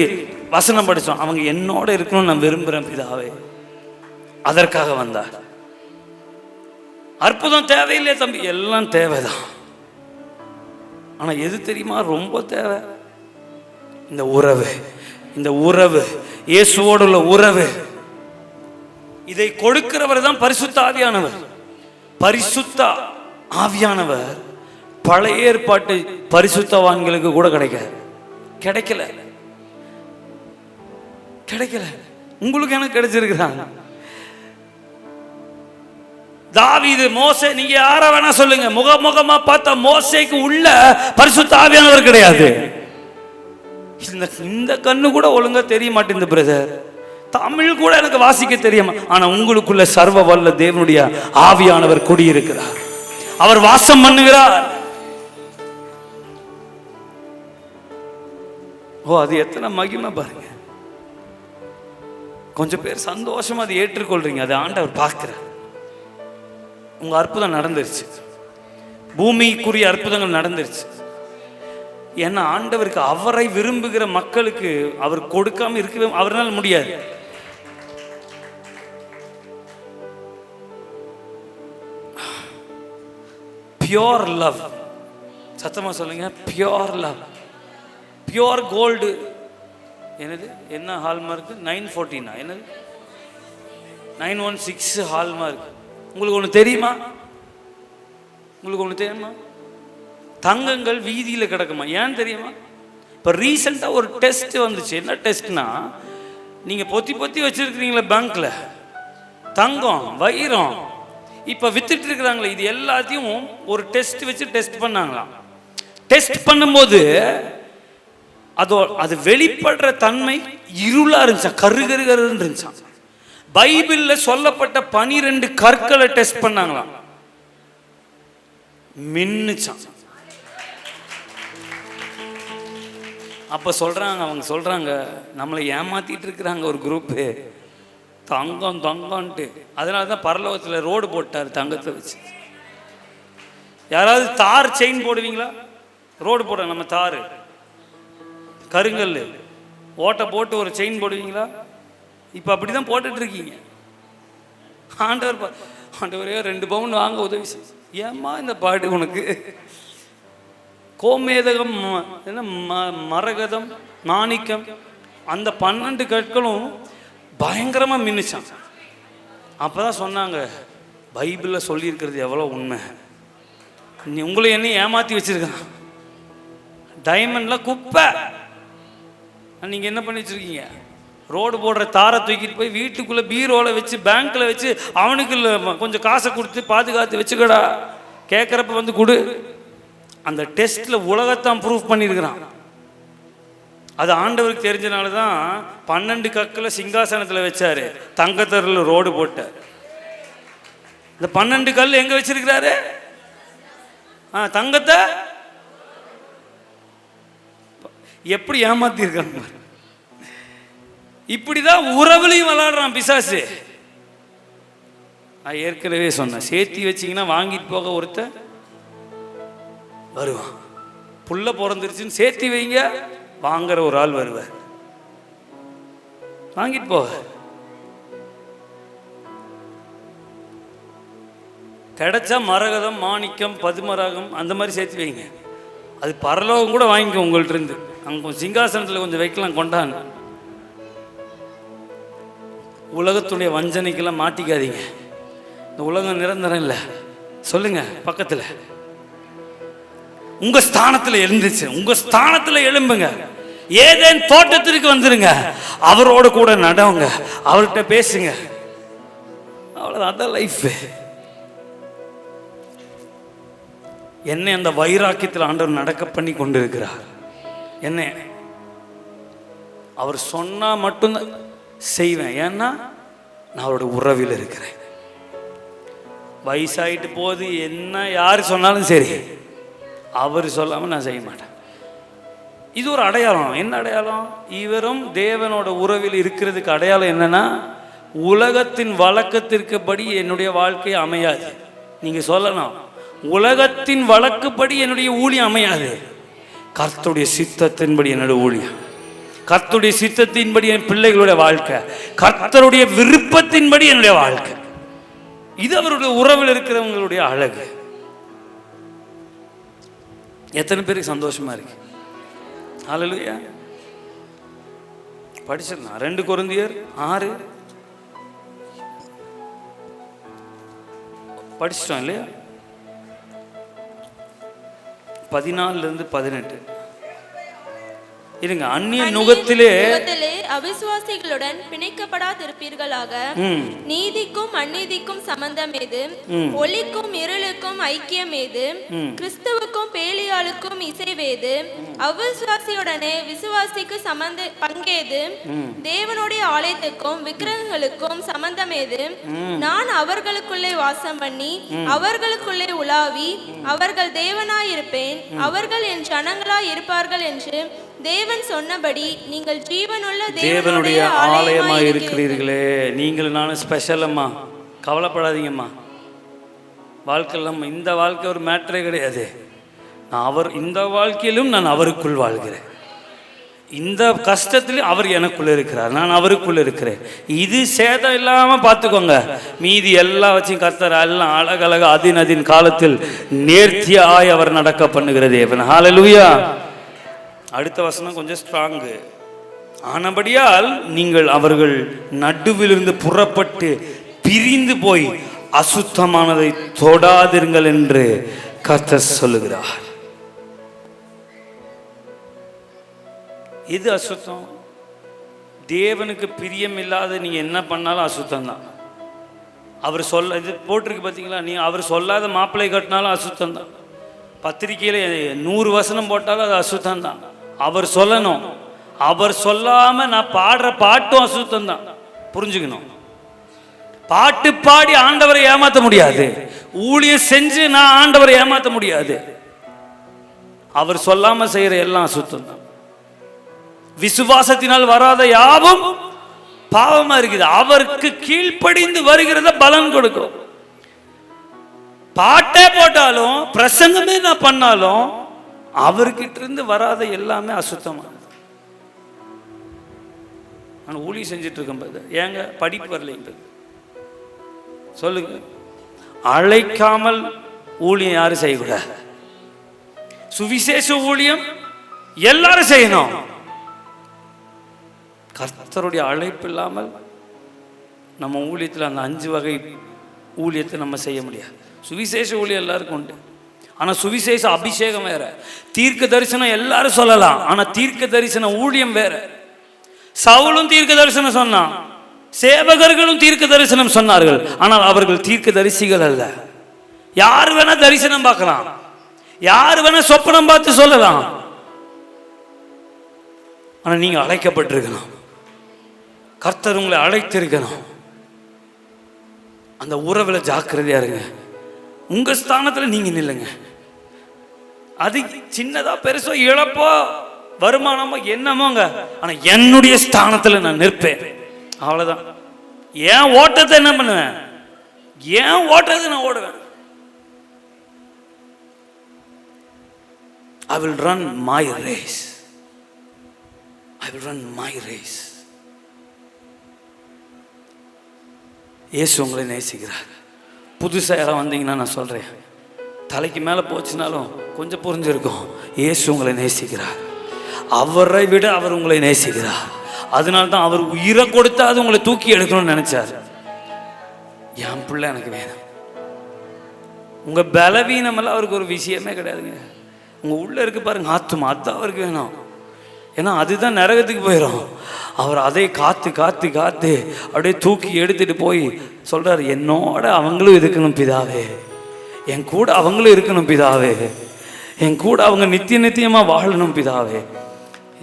வசனம் படிச்சோம், அவங்க என்னோட இருக்கணும்னு நான் விரும்புறேன் பிதாவே. அதற்காக வந்தார். அற்புதம் தேவையில்லை தம்பி, எல்லாம் தேவைதான். ஆனா எது தெரியுமா ரொம்ப தேவை? இந்த உறவு. இந்த உறவு, இயேசுவோடு உள்ள உறவு. இதை கொடுக்கிறவர் தான் பரிசுத்த ஆவியானவர். பரிசுத்த ஆவியானவர் பழைய ஏற்பாட்டு பரிசுத்தவான்களுக்கு கூட கிடைக்கல. உங்களுக்கு எனக்கு கிடைச்சிருக்கிறாங்க. தாவீது, மோசே, நீங்க யார வேணா சொல்லுங்க, முகமுகமா பார்த்தா மோசேக்கு உள்ள பரிசுத்த ஆவியானவர் கிடையாது. இந்த கண்ணு கூட ஒழுங்கா தெரிய மாட்டேங்குது பிரதர். தமிழ் கூட எனக்கு வாசிக்க தெரியுமா? ஆனா உங்களுக்குள்ள சர்வ வல்ல தேவனுடைய ஆவியானவர் குடியிருக்கிறார். அவர் வாசம் பண்ணுகிறார். ஓ, அது எத்தனை மகிமை பாருங்க. கொஞ்சம் பேர் சந்தோஷமா அதை ஏற்றுக்கொள்றீங்க. அது ஆண்டவர் பார்க்கிறார். உங்க அற்புதம் நடந்துருச்சு, பூமிக்குரிய அற்புதங்கள் நடந்துருச்சு. ஏன்னா ஆண்டவருக்கு அவரை விரும்புகிற மக்களுக்கு அவர் கொடுக்காம இருக்கவே அவரால் முடியாது. பியோர் லவ், சத்தமா சொல்லுங்க, பியோர் லவ். பியோர் கோல்டு என்னது, என்ன ஹால்மார்க்? 914 என்னது, 916 ஹால்மார்க். உங்களுக்கு ஒன்று தெரியுமா? உங்களுக்கு ஒன்று தெரியுமா? தங்கங்கள் வீதியில் கிடக்குமா? ஏன் தெரியுமா? இப்போ ரீசெண்டாக ஒரு டெஸ்ட் வந்துச்சு. என்ன டெஸ்ட்னா, நீங்கள் பொத்தி பொத்தி வச்சிருக்கிறீங்களா பேங்க்ல தங்கம் வைரம், இப்போ வித்துட்டு இருக்கிறாங்களே, இது எல்லாத்தையும் ஒரு டெஸ்ட் வச்சு டெஸ்ட் பண்ணாங்களாம். டெஸ்ட் பண்ணும்போது அது வெளிப்படுற தன்மை இருளா இருந்துச்சா, கருகருகருன்னு இருந்துச்சான். பைபிள்ல சொல்லப்பட்ட 12 கற்களை டெஸ்ட் பண்ணாங்களாம், மின்னுச்சான். அப்ப சொல்றாங்க, அவங்க சொல்றாங்க, நம்மளை ஏமாத்திட்டு இருக்கிறாங்க ஒரு குரூப்பு, தங்கம் தங்கம்ட்டு. அதனாலதான் பரலோகத்துல ரோடு போட்டார் தங்கத்தை வச்சு. யாராவது தார் செயின் போடுவீங்களா? ரோடு போட நம்ம தாரு கருங்கல் ஓட்டை போட்டு ஒரு செயின் போடுவீங்களா? இப்ப அப்படிதான் போட்டுட்டு இருக்கீங்க. ஆண்டவரே 2 பவுன் வாங்க உதவி செய். ஏம்மா இந்த பாடு உனக்கு? கோமேதகம், என்ன மரகதம், மாணிக்கம், அந்த 12 கற்களும் பயங்கரமா மின்னுச்சான். அப்பதான் சொன்னாங்க, பைபிள்ல சொல்லி இருக்கிறது எவ்வளவு உண்மை. உங்களை என்ன ஏமாத்தி வச்சிருக்கான். டைமண்ட்ல குப்பை. நீங்க என்ன பண்ணி வச்சிருக்கீங்க? ரோடு போடுற தாரை தூக்கிட்டு போய் வீட்டுக்குள்ள பீரோல வச்சு, பேங்க்ல வச்சு, அவனுக்கு கொஞ்சம் காசை கொடுத்து பாதுகாத்து வச்சுக்கடா, கேட்கறப்ப வந்து கொடு. அந்த டெஸ்ட்ல உலகத்தான் ப்ரூஃப் பண்ணியிருக்கிறான். அது ஆண்டவருக்கு தெரிஞ்சனால தான் 12 கற்களை சிங்காசனத்தில் வச்சாரு, தங்கத்தரில் ரோடு போட்டார். இந்த 12 கல் எங்க வச்சிருக்கிறாரு? தங்கத்தை எப்படி ஏமாத்திருக்காங்க. இப்படிதான் உறவுலையும் விளையாடுறான் பிசாசு. நான் ஏற்கனவே சொன்னேன், சேர்த்தி வச்சிங்கன்னா வாங்கிட்டு போக ஒருத்தன் வருவான். புள்ள பிறந்துருச்சுன்னு சேர்த்தி வைங்க, வாங்குற ஒரு ஆள் வருவார், வாங்கிட்டு போக. கிடைச்சா மரகதம், மாணிக்கம், பதுமராகம் அந்த மாதிரி சேர்த்து வைங்க. அது பரலோகம் கூட வாங்கிக்கோ உங்கள்ட்ட இருந்து. அங்கே சிங்காசனத்தில் கொஞ்சம் வைக்கலாம், கொண்டாங்க. உலகத்துடைய வஞ்சனைக்கெல்லாம் மாட்டிக்காதீங்க. இந்த உலகம் நிரந்தரம் இல்லை. சொல்லுங்க பக்கத்தில், உங்க ஸ்தானத்தில் எழுந்துச்சு, உங்க ஸ்தானத்தில் எழும்புங்க. ஏதேன் தோட்டத்திற்கு வந்துருங்க, அவரோட கூட நடவுங்க, அவர்கிட்ட பேசுங்க. அவ்வளவுதான், அதான் லைஃப். என்னை அந்த வைராக்கியத்தில் ஆண்டவர் நடக்க பண்ணி கொண்டிருக்கிறார். என்ன அவர் சொன்னா மட்டும்தான் செய்வேன். ஏன்னா நான் அவரோட உறவில் இருக்கிறேன். வயசாயிட்டு போது என்ன யாரு சொன்னாலும் சரி, அவர் சொல்லாம நான் செய்ய மாட்டேன். இது ஒரு அடையாளம். என்ன அடையாளம்? இவரும் தேவனோட உறவில் இருக்கிறதுக்கு அடையாளம் என்னன்னா, உலகத்தின் வழக்கத்திற்குபடி என்னுடைய வாழ்க்கை அமையாது. நீங்க சொல்லலாம், உலகத்தின் வழக்குப்படி என்னுடைய ஊழியம் அமையாது. கர்த்தருடைய சித்தத்தின்படி என்னுடைய ஊழியம், கர்த்தருடைய சித்தத்தின்படி என் பிள்ளைகளுடைய வாழ்க்கை, கர்த்தருடைய விருப்பத்தின்படி என்னுடைய வாழ்க்கை. இது அவருடைய உறவில் இருக்கிறவங்களுடைய அழகு. எத்தனை பேருக்கு சந்தோஷமா இருக்கு? ஹல்லேலூயா. படிச்சிடலாம். 2 கொரிந்தியர் 6 படிச்சிட்டோம் இல்லையா? 14 இருந்து 18 இருங்க. அந்நிய நுகத்திலே அவிசுவாசிகளுடன் பிணைக்கப்படாதிருப்பீர்களாக. நீதிக்கும் அநீதிக்கும் சம்பந்தம் ஏது? ஒளிக்கும் இருளுக்கும் ஐக்கியம் ஏது? கிறிஸ்துவுக்கும் பேலியாளுக்கும் இசைவேது? அவிசுவாசியுடனே விசுவாசிக்கு பங்கேது? தேவனுடைய ஆலயத்துக்கும் விக்கிரகங்களுக்கும் சம்பந்தம் ஏது? நான் அவர்களுக்குள்ளே வாசம் பண்ணி அவர்களுக்குள்ளே உலாவி அவர்கள் தேவனாயிருப்பேன், அவர்கள் என் ஜனங்களாய் இருப்பார்கள் என்று தேவன் சொன்னபடி நீங்கள் ஜீவனுள்ள தேவனுடைய ஆலயமாய் இருக்கிறீர்களே. நீங்கள் நானும் ஸ்பெஷலம்மா, கவலைப்படாதீங்கம்மா. வாழ்க்கையில் இந்த வாழ்க்கை ஒரு மேட்டரே கிடையாது. இந்த வாழ்க்கையிலும் நான் அவருக்குள் வாழ்கிறேன். இந்த கஷ்டத்திலும் அவர் எனக்குள்ள இருக்கிறார், நான் அவருக்குள்ள இருக்கிறேன். இது சேதம் இல்லாம பார்த்துக்கோங்க. மீதி எல்லா வச்சும் கர்த்தர் எல்லாம் அழகழக அதின் காலத்தில் நேர்த்தியாய் அவர் நடக்க பண்ணுகிற தேவன். ஹல்லேலூயா. அடுத்த வசனம் கொஞ்சம் ஸ்ட்ராங்கு. ஆனபடியால் நீங்கள் அவர்கள் நடுவிலிருந்து புறப்பட்டு பிரிந்து போய் அசுத்தமானதை தொடாதிருங்கள் என்று கர்த்தர் சொல்லுகிறார். இது அசுத்தம். தேவனுக்கு பிரியம் இல்லாத நீங்க என்ன பண்ணாலும் அசுத்தம் தான். அவர் சொல்ல இது போட்டிருக்கு பார்த்தீங்களா, நீ அவர் சொல்லாத மாப்பிள்ளை கட்டினாலும் அசுத்தம் தான். பத்திரிக்கையில் 100 வசனம் போட்டாலும் அது அசுத்தம் தான். அவர் சொல்லணும். அவர் சொல்லாம நான் பாடுற பாட்டும் அசுத்தம் தான். புரிஞ்சுக்கணும். பாட்டு பாடி ஆண்டவரை ஏமாற்ற முடியாது. ஊழியம் செஞ்சு நான் ஆண்டவரை ஏமாற்ற முடியாது. அவர் சொல்லாம செய்யற எல்லாம் அசுத்தம் தான். விசுவாசத்தினால் வராத யாவும் பாவமா இருக்குது. அவருக்கு கீழ்ப்படிந்து வருகிறத பலன் கொடுக்கும். பாட்டே போட்டாலும் பிரசங்கமே நான் பண்ணாலும் அவர்கிட்ட இருந்து வராத எல்லாமே அசுத்தமானது. நான் ஊழியம் செஞ்சுட்டு இருக்கேன். ஏங்க படிப்பு வரலைன்றது சொல்லுங்க. அழைக்காமல் ஊழியம் யாரும் செய்யக்கூடாது. சுவிசேஷ ஊழியம் எல்லாரும் செய்யணும். கர்த்தருடைய அழைப்பு இல்லாமல் நம்ம ஊழியத்தில் அந்த 5 வகை ஊழியத்தை நம்ம செய்ய முடியாது. சுவிசேஷ ஊழியம் எல்லாருக்கும் உண்டு. ஆனால் சுவிசேஷ அபிஷேகம் வேற. தீர்க்க தரிசனம் எல்லாரும் சொல்லலாம், ஆனால் தீர்க்க தரிசன ஊழியம் வேற. சவுலும் தீர்க்க தரிசனம் சொன்னான், சேவகர்களும் தீர்க்க தரிசனம் சொன்னார்கள், ஆனால் அவர்கள் தீர்க்க தரிசிகள் அல்ல. யார் வேணா தரிசனம் பார்க்கலாம், யார் வேணா சொப்பனம் பார்த்து சொல்லலாம், ஆனால் நீங்க அழைக்கப்பட்டிருக்கணும். கர்த்தர் உங்களை அழைத்திருக்கணும். அந்த உறவுல ஜாக்கிரதையா இருங்க. உங்க ஸ்தானத்துல நீங்க நில்லுங்க. அது சின்னதா பெருசோ இழப்போ வருமானமோ என்னமோங்க, ஆனா என்னுடைய ஸ்தானத்துல நான் நிற்பேன். அவ்வளவுதான். ஏன் ஓட்டத்தை என்ன பண்ணுவேன், ஏன் ஓட்டத்தை நான் ஓடுவேன். I will run my race. I will run my race. இயேசு உங்களை நேசிக்கிறார். புதுசாக யாராவது வந்தீங்கன்னா நான் சொல்கிறேன், தலைக்கு மேலே போச்சுனாலும் கொஞ்சம் புரிஞ்சிருக்கும். இயேசு உங்களை நேசிக்கிறார். அவரை விட அவர் உங்களை நேசிக்கிறார். அதனால தான் அவர் உயிரை கொடுத்து அது உங்களை தூக்கி எடுக்கணும்னு நினைச்சார். என் பிள்ளை எனக்கு வேணும். உங்கள் பலவீனமெல்லாம் அவருக்கு ஒரு விஷயமே கிடையாதுங்க. உங்கள் உள்ளே இருக்கு பாருங்க ஆத்துமா, அதுதான் அவருக்கு வேணும். ஏன்னா அதுதான் நரகத்துக்கு போயிடும். அவர் அதை காத்து காத்து காத்து அப்படியே தூக்கி எடுத்துட்டு போய் சொல்றாரு, என்னோட அவங்களும் இருக்கணும் பிதாவே, என் கூட அவங்களும் இருக்கணும் பிதாவே, என் கூட அவங்க நித்திய நித்தியமா வாழணும் பிதாவே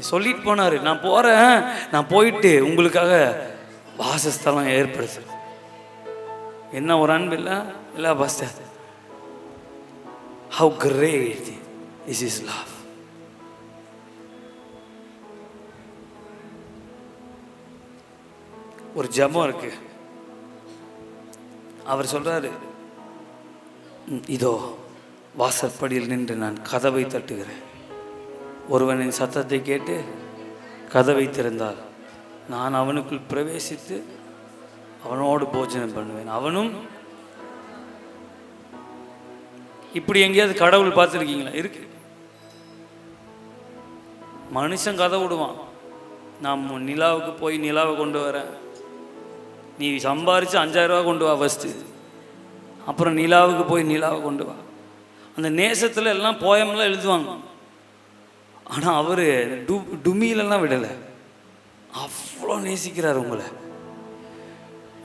சொல்லிட்டு போனாரு. நான் போறேன், நான் போயிட்டு உங்களுக்காக வாசஸ்தலம் ஏற்படுத்து. என்ன ஒரு அன்பு இல்ல pastor. How great is his love. ஒரு ஜெபம் இருக்கு. அவர் சொல்றாரு, இதோ வாசற்படியில் நின்று நான் கதவை தட்டுகிறேன். ஒருவனின் சத்தத்தை கேட்டு கதவை திறந்தால் நான் அவனுக்குள் பிரவேசித்து அவனோடு போஜனம் பண்ணுவேன், அவனும். இப்படி எங்கேயாவது கடவுள் பார்த்துருக்கீங்களா? இருக்கு. மனுஷன் கதை விடுவான், நான் நிலாவுக்கு போய் நிலாவை கொண்டு வரேன், நீ சம்பாரித்து 5000 ரூபா கொண்டு வா ஃபஸ்ட்டு, அப்புறம் நிலாவுக்கு போய் நிலாவை கொண்டு வா. அந்த நேசத்தில் எல்லாம் போயம்லாம் எழுதுவாங்க. ஆனால் அவர் டுமியிலெல்லாம் விடலை. அவ்வளோ நேசிக்கிறார் உங்களை.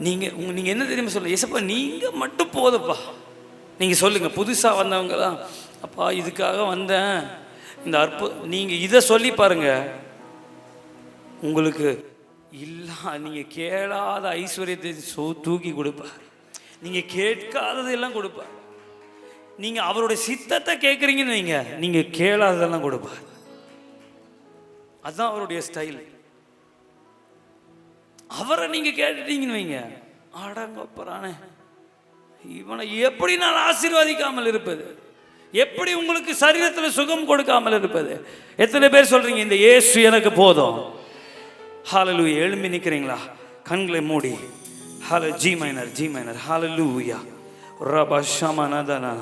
நீங்கள் என்ன தெரியுமா சொல்ல, ஏசப்பா நீங்கள் மட்டும் போதப்பா. நீங்கள் சொல்லுங்கள், புதுசாக வந்தவங்களாம், அப்பா இதுக்காக வந்தேன், இந்த நீங்கள் இதை சொல்லி பாருங்க, உங்களுக்கு நீங்கள் கேளாத ஐஸ்வர்யத்தை தூக்கி கொடுப்பார். நீங்கள் கேட்காததெல்லாம் கொடுப்பார். நீங்கள் அவருடைய சித்தத்தை கேட்குறீங்கன்னு நீங்கள் கேளாததெல்லாம் கொடுப்பார். அதுதான் அவருடைய ஸ்டைல். அவரை நீங்க கேட்டுட்டீங்கன்னு வைங்க, அடங்கப்பறானே இவனை எப்படி நான் ஆசீர்வதிக்காமல் இருப்பது, எப்படி உங்களுக்கு சரீரத்தில் சுகம் கொடுக்காமல் இருப்பது. எத்தனை பேர் சொல்றீங்க இந்த இயேசு எனக்கு போதும்? ஹalleluya. எழும்பி நிற்கிறீங்களா? கண்களை மூடி ஜி மைனர் ஹalleluya ரபா ஷமனதனா.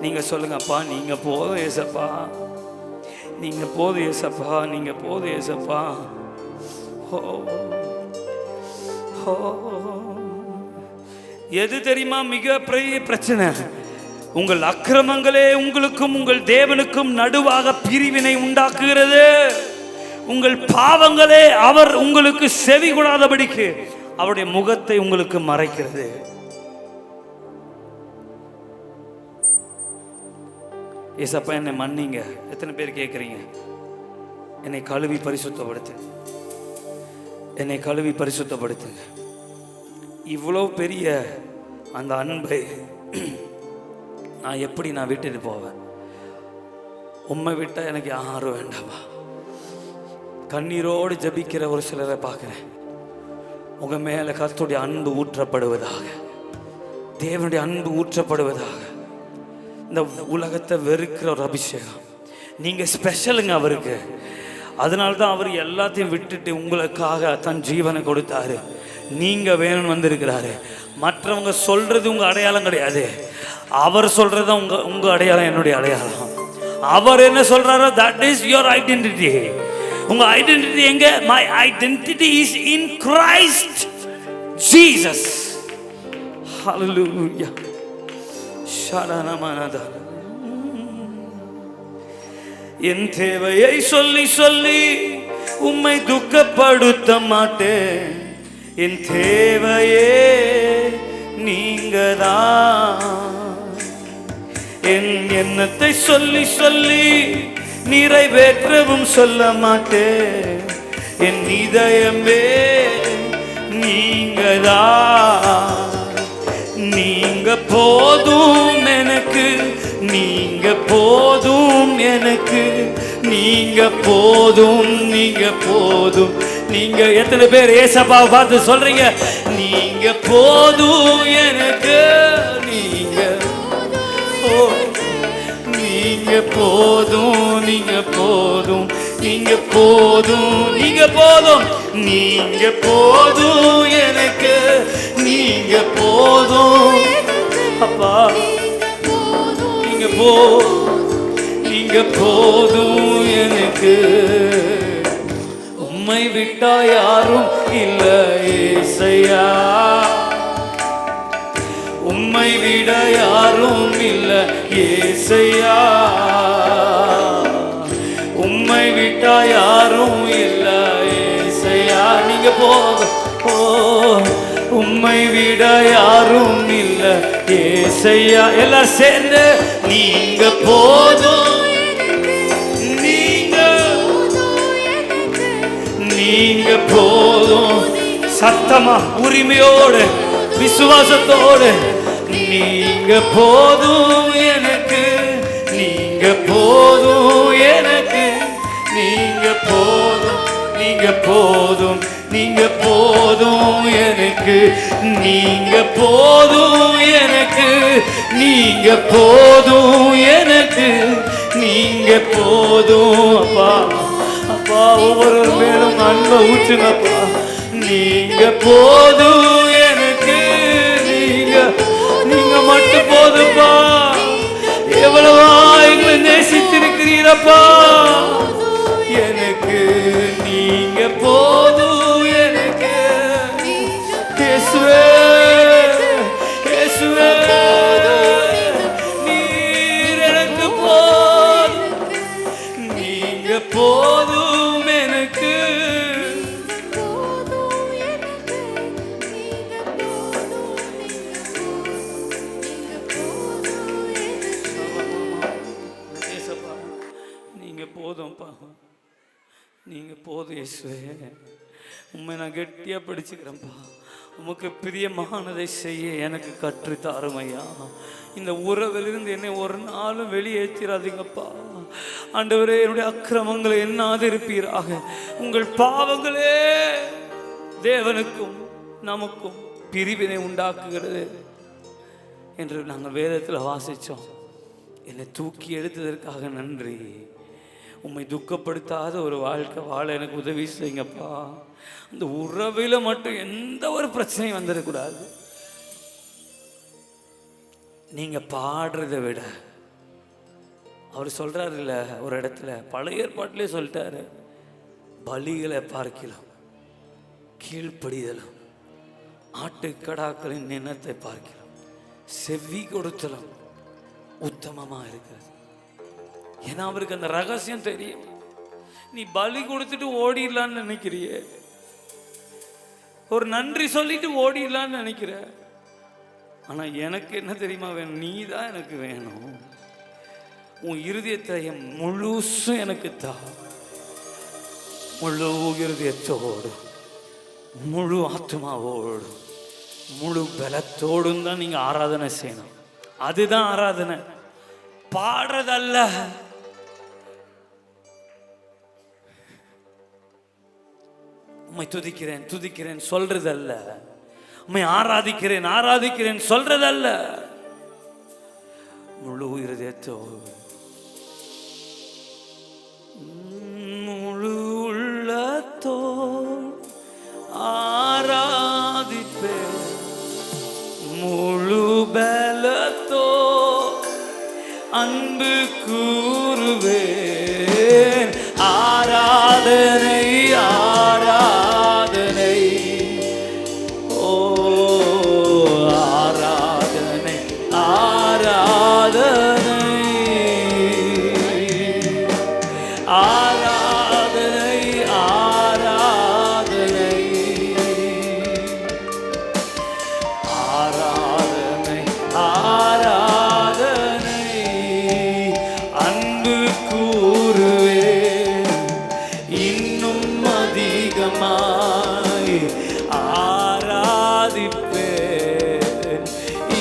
நீங்க சொல்லுங்கப்பா, நீங்க போதும் ஏசப்பா, நீங்க போதும் ஏசப்பா, நீங்க போதும் ஏசப்பா. எது தெரியுமா மிக பெரிய பிரச்சனை? உங்கள் அக்கிரமங்களே உங்களுக்கும் உங்கள் தேவனுக்கும் நடுவாக பிரிவினை உண்டாக்குகிறது. உங்கள் பாவங்களே அவர் உங்களுக்கு செவி கொடாதபடிக்கு அவருடைய முகத்தை உங்களுக்கு மறைக்கிறது. ஏசப்பா என்னை மன்னிங்க. எத்தனை பேர் கேட்குறீங்க? என்னை கழுவி பரிசுத்தப்படுத்து, என்னை கழுவி பரிசுத்தப்படுத்துங்க. இவ்வளோ பெரிய அந்த அன்பை நான் எப்படி விட்டுட்டு போவேன்? உண்மை விட்டால் எனக்கு யாரும் வேண்டாமா? கண்ணீரோடு ஜபிக்கிற ஒரு சிலரை பார்க்குறேன். உங்கள் மேலே கர்த்தருடைய அன்பு ஊற்றப்படுவதாக, தேவனுடைய அன்பு ஊற்றப்படுவதாக. இந்த உலகத்தை வெறுக்கிற ஒரு அபிஷேகம். நீங்கள் ஸ்பெஷலுங்க அவருக்கு. அதனால்தான் அவர் எல்லாத்தையும் விட்டுட்டு உங்களுக்காக தன் ஜீவனை கொடுத்தாரு. நீங்கள் வேணும்னு வந்திருக்கிறாரு. மற்றவங்க சொல்றது உங்கள் அடையாளம் கிடையாது. அவர் சொல்றது உங்கள் அடையாளம், என்னுடைய அடையாளம். அவர் என்ன சொல்றாரோ that is your identity. உங்க ஐடென்டிட்டி எங்க? my identity is in Christ Jesus. hallelujah. ஷடனமனதா. என் தேவையை சொல்லி சொல்லி உம்மை துக்கப்படுத்த மாட்டேன். என் தேவையே நீங்கதான். என் எண்ணத்தை சொல்லி சொல்லி நிறைவேற்றவும் சொல்ல மாட்டேன். என் இதயமே நீங்கதான். நீங்க போதும் எனக்கு, நீங்க போதும் எனக்கு, நீங்க போதும், நீங்க போதும். நீங்க எத்தனை பேர் ஏசப்பாவை பார்த்து சொல்றீங்க நீங்க போதும் எனக்கு? நீங்க நீங்க போதும், நீங்க போதும், நீங்க போதும், நீங்க போதும், நீங்க போதும் எனக்கு, நீங்க போதும் அப்பா, நீங்க நீங்க போதும் எனக்கு. உம்மை விட்டா யாரும் இல்ல ஏசையா, உம்மை விட யாரும் இல்ல ஏசையா, உம்மை விட்டா யாரும் இல்ல ஏசையா. நீங்க போதும், உம்மை விட யாரும் இல்ல ஏசையா. எல்லாரும் சேர்ந்து நீங்க போதும், நீங்க போதும். சத்தமா உரிமையோடு விசுவாசத்தோடு நீங்க போதும் எனக்கு, நீங்க போதும் எனக்கு, நீங்க போதும், நீங்க போதும், நீங்க போதும் எனக்கு, நீங்க போதும் எனக்கு, நீங்க போதும் எனக்கு, நீங்க போதும் அப்பா. அப்பா ஒவ்வொரு மேலும் அன்பை ஊற்றுங்கப்பா. நீங்க போதும் எனக்கு, நீங்க நீங்க மட்டும் போதுப்பா. எவ்வளவா எங்களை நேசித்திருக்கிறீரப்பா எனக்கு. நீங்க போதும் எனக்கு இயேசுவே, இயேசுவே நீர் எனக்கு போதும், நீங்க போதும் எனக்கு. நீங்க போதும்ப்பா, நீங்க போதும் இயேசுவே. உண்மை நான் கெட்டியா பிடிச்சுக்கிறேன்ப்பா. உமக்கு பிரியமானதை செய்ய எனக்கு கற்று தாருமையா. இந்த உறவிலிருந்து என்னை ஒரு நாளும் வெளியேற்றிடாதீங்கப்பா. ஆண்டவரே, என்னுடைய அக்கிரமங்களை எண்ணாதிருப்பீராக. உங்கள் பாவங்களே தேவனுக்கும் நமக்கும் பிரிவினை உண்டாக்குகிறது என்று நாங்கள் வேதத்தில் வாசித்தோம். என்னை தூக்கி எடுத்ததற்காக நன்றி. உம்மை துக்கப்படுத்தாத ஒரு வாழ்க்கை வாழ எனக்கு உதவி செய்யுங்கப்பா. அந்த உறவில் மட்டும் எந்த ஒரு பிரச்சனையும் வந்துடக்கூடாது. நீங்க பாடுறதை விட அவர் சொல்றாரு இல்ல, ஒரு இடத்துல பழைய ஏற்பாட்டிலே சொல்லிட்டாரு, பலிகளை பார்க்கலாம் கீழ்ப்படிதலும் ஆட்டுக்கடாக்களின் நினத்தை பார்க்கலாம் செவ்வி கொடுத்தலும் உத்தமமா இருக்கிறது. ஏன்னா அவருக்கு அந்த ரகசியம் தெரியும். நீ பலி கொடுத்துட்டு ஓடிடலான்னு நினைக்கிறிய, ஒரு நன்றி சொல்லிட்டு ஓடிடலான்னு நினைக்கிற. ஆனா எனக்கு என்ன தெரியுமா வேணும்? நீ தான் எனக்கு வேணும். உன் இருதயத்தை முழுசும் எனக்கு தா. முழு இருதயத்தோடு முழு ஆத்மாவோடு முழு பலத்தோடும் தான் நீங்க ஆராதனை செய்யணும். அதுதான் ஆராதனை, பாடுறதல்ல. உம்மை துதிக்கிறேன் துதிக்கிறேன் சொல்றதல்ல, உம்மை ஆராதிக்கிறேன் ஆராதிக்கிறேன் சொல்றதல்ல. முழு இருதயத்தோடு முழு உள்ளத்தோடு ஆராதிப்பேன், முழு பலத்தோ அன்பு கூறுவேன். ஆராதனை ஆராதனை ஓ ஆராதனை ஆராதனை ஆராதனை ஆராதனை ஆராதனை ஆராதனை அன்பு கூறுவேன். இன்னும் அதிகமாய் ஆராதிப்பேன்,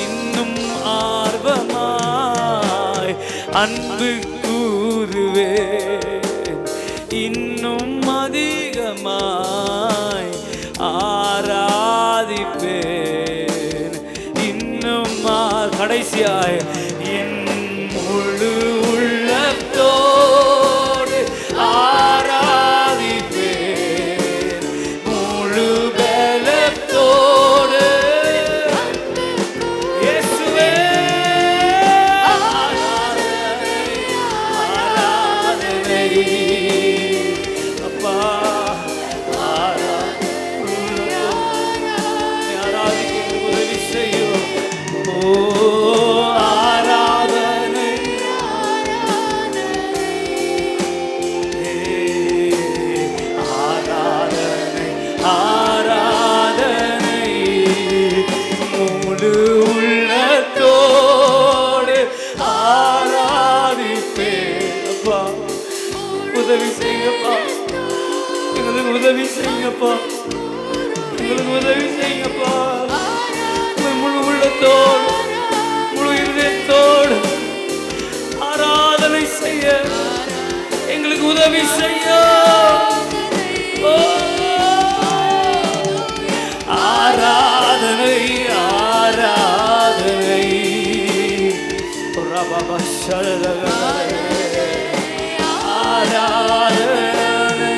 இன்னும் ஆர்வமாய் அன்பு கூறுவேன், இன்னும் அதிகமாய் ஆராதிப்பேன், இன்னும் கடைசியாய் என் முழு உள்ளத்தோடு ஆராதிப்பேன், முழு பலத்தோடு இயேசுவே ஆராதனை ஆராதனை அப்பா ஆராதிக்க உதவி செய்யும். ஓ ஆராதனை ஆராதனை ஆராதனை முழு உள்ளத்தோடு ஆராதிப்பேன். அப்பா உதவி செய்யுங்கப்பா, எங்களுக்கு உதவி செய்யுங்கப்பா, எங்களுக்கு உதவி செய்யுங்கப்பா. முழு உள்ளத்தோடு முழு இதயத்தோடு ஆராதனை செய்ய எங்களுக்கு உதவி செய்ய. ஓ, ஆராதனை ஆராதனை ரபப ஷரதகரே ஆராதனை.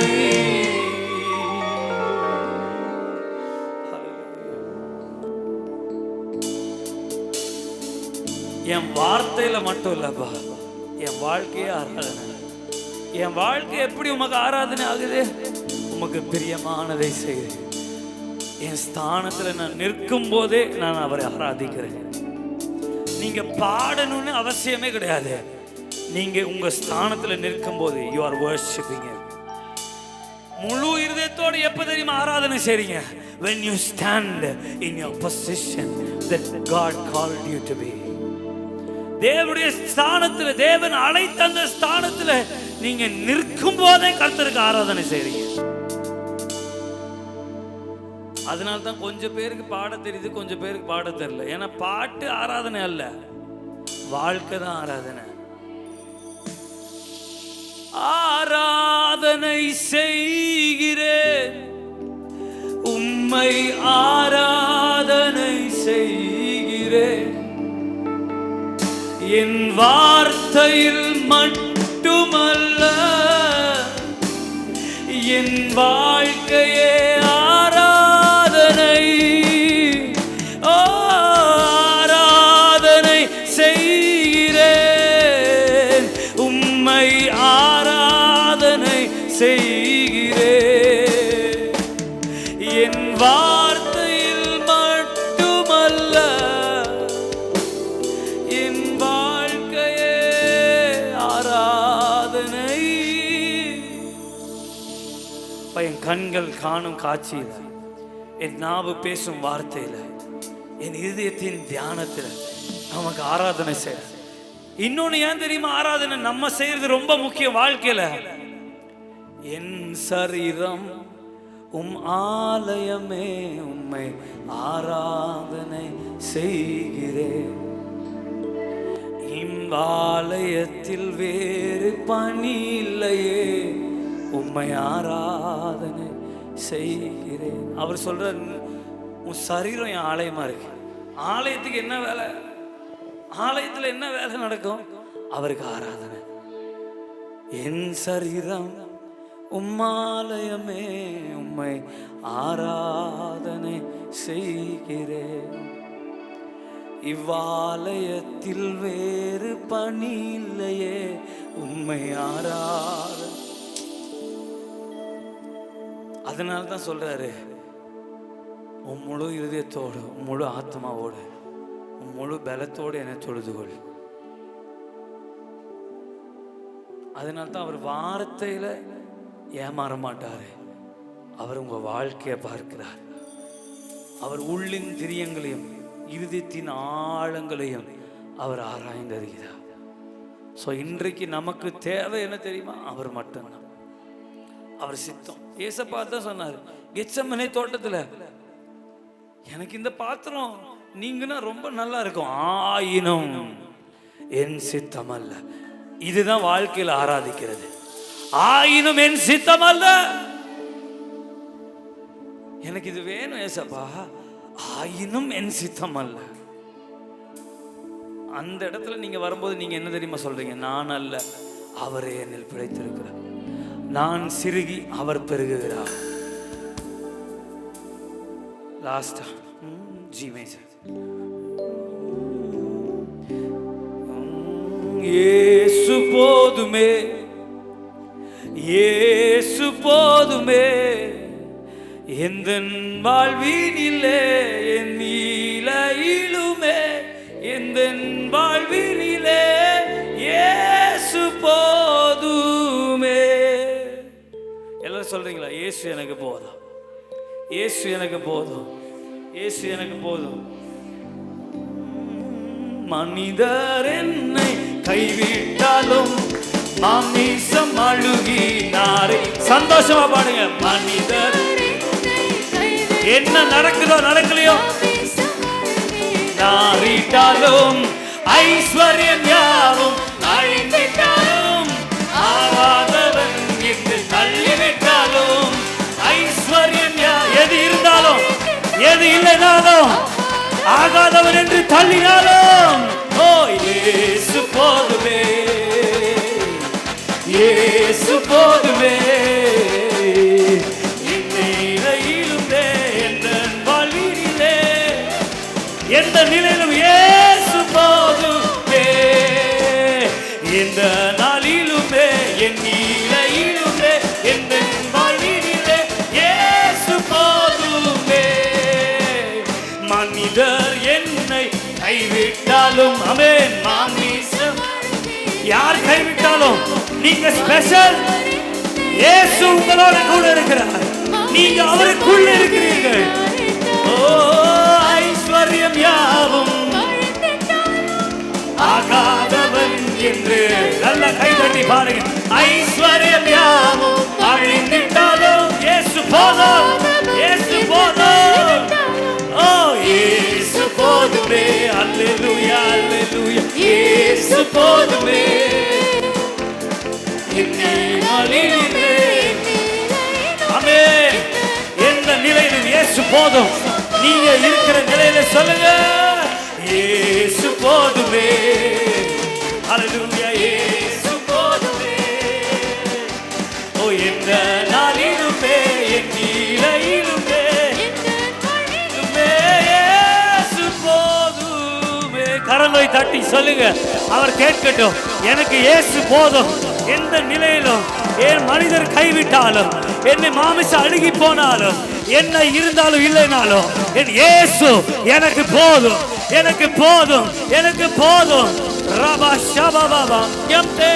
என் வார்த்தையில மட்டும் இல்லப்பா, என் வாழ்க்கையே ஆராதனை. என் வாழ்க்கை எப்படி உமக்கு ஆராதனை ஆகுது? உமக்கு பிரியமானதை செய்கிறேன். என் ஸ்தானத்துல நான் நிற்கும் போதே நான் அவரை ஆராதிக்கிறேன். நீங்க பாடணும்னு அவசியமே கிடையாது. நீங்க உங்க ஸ்தானத்துல நிற்கும் போது you are worshiping him. முழு இருதயத்தோடு எப்ப தெரியுமா ஆராதனை செய்றீங்க? when you stand in your position that God called you to be. தேவனுடைய ஸ்தானத்துல, தேவன் அழைத்த அந்த ஸ்தானத்துல நீங்க நிற்கும் போதே கர்த்தருக்கு ஆராதனை செய்றீங்க. அதனால தான் கொஞ்சம் பேருக்கு பாட தெரியுது, கொஞ்சம் பேருக்கு பாட தெரியல. ஏன்னா பாட்டு ஆராதனை அல்ல, வாழ்க்கை தான் ஆராதனை. ஆராதனை செய்கிறேன் உம்மை, ஆராதனை செய்கிறேன். என் வார்த்தையில் மட்டுமல்ல, என் வாழ்க்கையே ஆராதனை. ஆராதனை செய்கிறேன் உம்மை, ஆராதனை செய்கிறேன். என் வார்த்தையில் மட்டுமல்ல, என் வாழ்க்கையே ஆராதனை. என் கண்கள் காணும் காட்சியில், என் நாவு பேசும் வார்த்தையில, என் இதயத்தின் தியானத்தில் நமக்கு ஆராதனை செய்ய. இன்னொன்னு ஏன் தெரியுமா? ஆராதனை நம்ம செய்யறது ரொம்ப முக்கியம் வாழ்க்கையில. என் சரீரம் உம் ஆலயமே, உம்மை ஆராதனை செய்கிறேன். இம்மாலயத்தில் வேறு பணி இல்லையே, உம்மை ஆராதனை செய்கிறேன். அவர் சொல்றார், உன் சரீரம் என் ஆலயமா இருக்கு. ஆலயத்துக்கு என்ன வேலை? ஆலயத்துல என்ன வேலை நடக்கும்? அவருக்கு ஆராதனை. என் சரீரம் உம்மாலயமே, உம்மை ஆராதனை செய்கிறேன். இவ்வாலயத்தில் வேறு பணி இல்லையே, உம்மை ஆராதனை. அதனால தான் சொல்றாரு, உன் முழு இருதயத்தோடு, உன் முழு ஆத்மாவோடு, உன் முழு பலத்தோடு என்னை தொழுதுகொள். அதனால தான் அவர் வார்த்தையில ஏமாற மாட்டாரு. அவர் உங்க வாழ்க்கையை பார்க்கிறார். அவர் உள்ளின் திரியங்களையும் இருதயத்தின் ஆழங்களையும் அவர் ஆராய்ந்தறிகிறார். ஸோ இன்றைக்கு நமக்கு தேவை என்ன தெரியுமா? அவர் மட்டும்தான், அவர் சித்தம். ஏசப்பா தான் சொன்னார் கெத்செமனே தோட்டத்துல, எனக்கு இந்த பாத்திரம் நீங்கன்னா ரொம்ப நல்லா இருக்கும், ஆயினும் என் சித்தம் அல்ல. இதுதான் வாழ்க்கையில் ஆராதிக்கிறது. ஆயினும் என் சித்தம் அல்ல, எனக்கு இது வேணும் ஏசப்பா, ஆயினும் என் சித்தம் அல்ல. அந்த இடத்துல நீங்க வரும்போது நீங்க என்ன தெரியுமா சொல்றீங்க? நான் அல்ல, அவரே என்னில் பிழைத்திருக்கிறார். நான் சிறுகி அவர் பெருகுகிறார். லாஸ்டா ஜி மேஜர். இயேசு போதுமே, இயேசு போதுமே, எந்தன் வாழ்வினிலே என் நீலையிலுமே, எந்தன் வாழ்வினிலே இயேசு போதுமே. எல்லாரும் சொல்றீங்களா? இயேசு எனக்கு போதும், இயேசு எனக்கு போதும், இயேசு எனக்கு போதும். மனிதர் என்னை கைவிட்டாலும் மாமிசம் அழுகி நாரை. சந்தோஷமா பாடுங்க. மனிதர் என்ன நடக்குதோ நடக்கலையோ, நாரிட்டாலும் ஐஸ்வர்யம் யாவும் அழிந்திட்டாலும், ஆகாதவன் என்று தள்ளிவிட்டாலும், ஐஸ்வர்யம் எது இருந்தாலும் எது இல்லைனாலும், ஆகாதவன் என்று தள்ளினாலும், ஓ இயேசு போதுமே, இயேசு போதுமே. எந்த நிலையிலும் இயேசு போதுமே, எந்த நாளிலுமே, என் நிலையிலுமே, எந்த வாழ்வினிலே இயேசு போதுமே. மனிதர் என்னை கைவிட்டாலும், ஆமென், மாமிசம் யார் கைவிட்டாலும் நீங்க ஸ்பெஷல். இயேசு உங்களோட கூட இருக்கிறார், நீங்க அவருக்குள்ள இருக்கிறீர்கள். ஓ ஐஸ்வர்யம் யாவும் ஆகாதவன் என்று நல்ல கை தட்டி பாருங்க. ஐஸ்வர்யம் யாவும் அழிந்திட்டாலும் இயேசு போதும், இயேசு போதும். ஓ இயேசு போதுமே, அல்லேலூயா அல்லேலூயா, இயேசு போதுமே. ஆமென். எந்த நிலையிலும் இயேசு போதும். நீங்க இருக்கிற நிலையில சொல்லுங்க, இயேசு போதுமே. அல்லேலூயா, இயேசு போதுமே. ஓ எந்த நாளிலுமே, என் நிலையிலுமே இயேசு போதுமே. கரங்களை தட்டி சொல்லுங்க, அவர் கேட்கட்டும். எனக்கு இயேசு போதும். எந்த நிலையிலும், என் மனிதர் கைவிட்டாலும், என்னை மாமிச அழுகி போனாலும், என்ன இருந்தாலும் இல்லைனாலும், என் இயேசு எனக்கு போதும், எனக்கு போதும், எனக்கு போதும். ரபா ஷபபா யம்தே.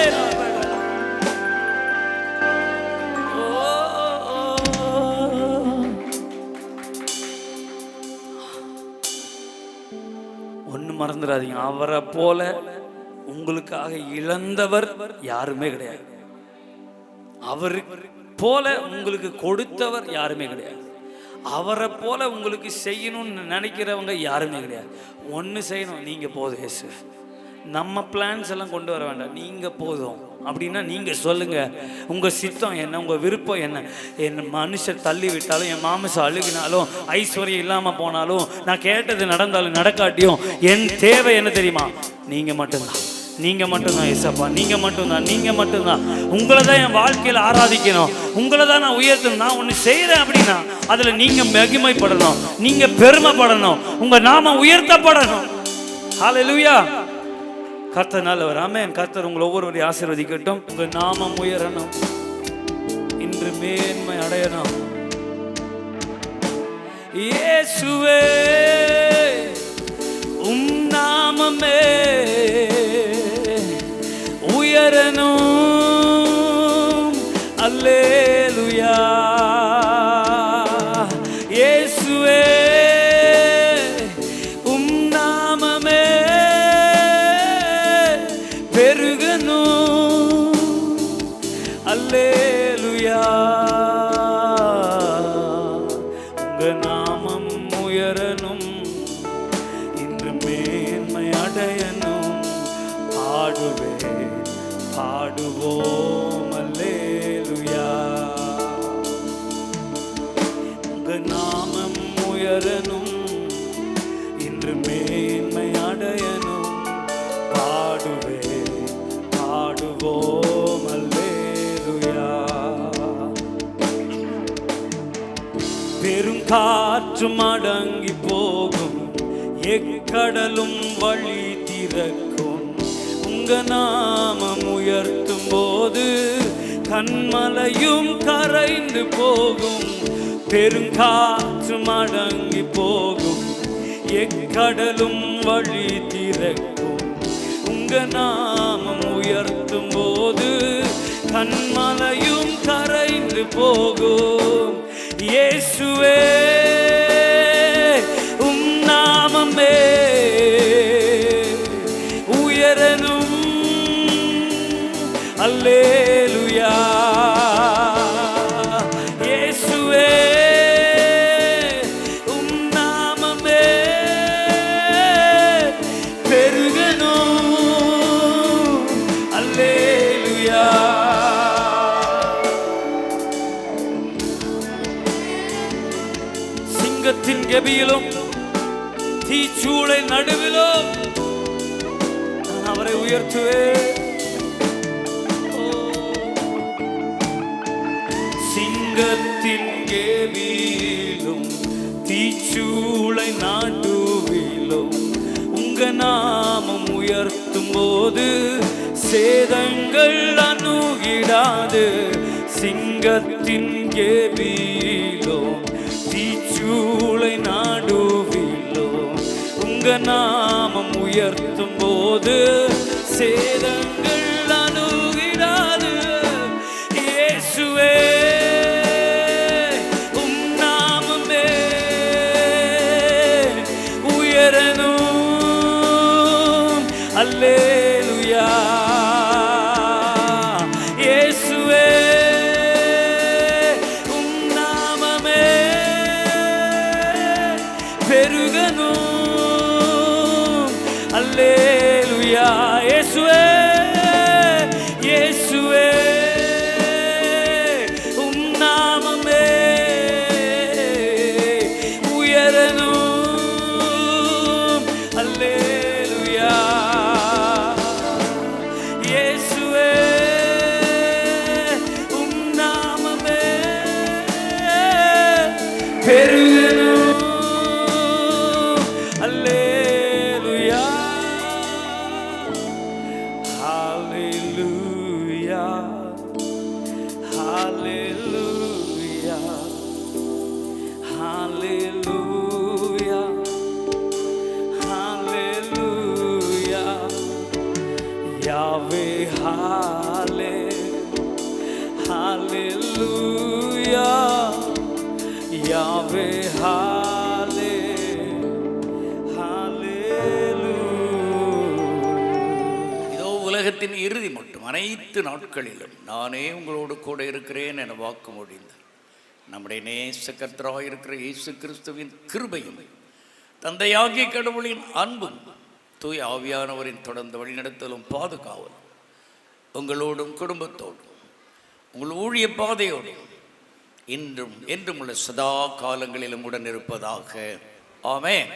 ஒண்ணு மறந்துடாதீங்க, அவரை போல உங்களுக்காக இழந்தவர் யாருமே கிடையாது. அவரு போல உங்களுக்கு கொடுத்தவர் யாருமே கிடையாது. அவரை போல உங்களுக்கு செய்யணும்னு நினைக்கிறவங்க யாருமே கிடையாது. ஒன்று செய்யணும், நீங்க போதும் இயேசு. நம்ம பிளான்ஸ் எல்லாம் கொண்டு வர வேண்டாம், நீங்க போதும். அப்படின்னா நீங்க சொல்லுங்க, உங்க சித்தம் என்ன, உங்க விருப்பம் என்ன. என் மனுஷர் தள்ளி விட்டாலும், என் மாமிசம் அழுகினாலும், ஐஸ்வர்யம் இல்லாம போனாலும், நான் கேட்டது நடந்தாலும் நடக்காட்டியும், என் தேவை என்ன தெரியுமா? நீங்க மட்டும்தான், நீங்க மட்டும்தான் ஏசப்பா, நீங்க மட்டும்தான், நீங்க மட்டும்தான். உங்களை தான் என் வாழ்க்கையில் ஆராதிக்கணும், உங்களை தான் நான் உயர்த்தணும். நான் ஒன்று செய்கிறேன் அப்படின்னா அதில் நீங்க மகிமைப்படணும், நீங்க பெருமைப்படணும், உங்க நாமம் உயர்த்தப்படணும். ஹல்லேலூயா. கர்த்தர் நல்லவர். ஆமென். கர்த்தர் உங்களை ஒவ்வொருவரையும் ஆசீர்வதிக்கட்டும். உங்க நாமம் உயரணும், இன்று மேன்மை அடையணும். இயேசுவே உம் நாமமே உயரணும். அல்லேலூயா. இயேசுவே உம் நாமமே பெருகணும். அல்லேலூயா. உங்க நாமம் உயரணும், இன்று மேன்மை அடையணும். பாடுவே பாடுவோம் அல்லேலூயா. உங்க நாமம் உயரணும், இன்று மேன்மை அடையணும். பாடுவே பாடுவோம் அல்லேலூயா. பெருங்காற்றும் அடங்கி போகும், எக்கடலும் வழி திறக்கும். உங்க நாமம் உயர்த்தும் போது கண்மலையும் கரைந்து போகும். பெருங்காற்றும் அடங்கி போகும், எக்கடலும் வழி திறக்கும். உங்க நாமம் உயர்த்தும் போது கண்மலையும் கரைந்து போகும். இயேசுவே உம் நாமமே உயரணும். அல்லேலூயா. இயேசுவே உம் நாமமே பெருகணும். அல்லேலூயா. சிங்கத்தின் கெபியிலும் தீச்சூளை நடுவிலும் நான் அவரை உயர்த்துவேன். சிங்கத்தின் கெபியிலும் தீச்சூளை நடுவிலும் உங்க நாமம் உயர்த்தும் போது சேதங்கள் அணுகிடாது. சிங்கத்தின் கெபியிலும் தீச்சூளை நடுவிலும் உங்க நாமம் உயர்த்தும் போது சேதங்கள் அணுகிடாது. இயேசுவே உம் நாமமே உயரணும். அல்லேலூயா. இயேசுவே ஹாலே இதோ உலகத்தின் இறுதி மட்டும் அனைத்து நாட்களிலும் நானே உங்களோடு கூட இருக்கிறேன் என வாக்கு மொழிந்தார். நம்முடைய நேச கர்த்தராக இருக்கிற இயேசு கிறிஸ்துவின் கிருபையும் தந்தையாகிய கடவுளின் அன்பும் தூய் ஆவியானவரின் தொடர்ந்த வழிநடத்தலும் பாதுகாவலும் உங்களோடும் குடும்பத்தோடும் உங்கள் ஊழிய பாதையோடும் இன்றும் என்றும் உள்ள சதா காலங்களிலும் உடன் இருப்பதாக. ஆமென்.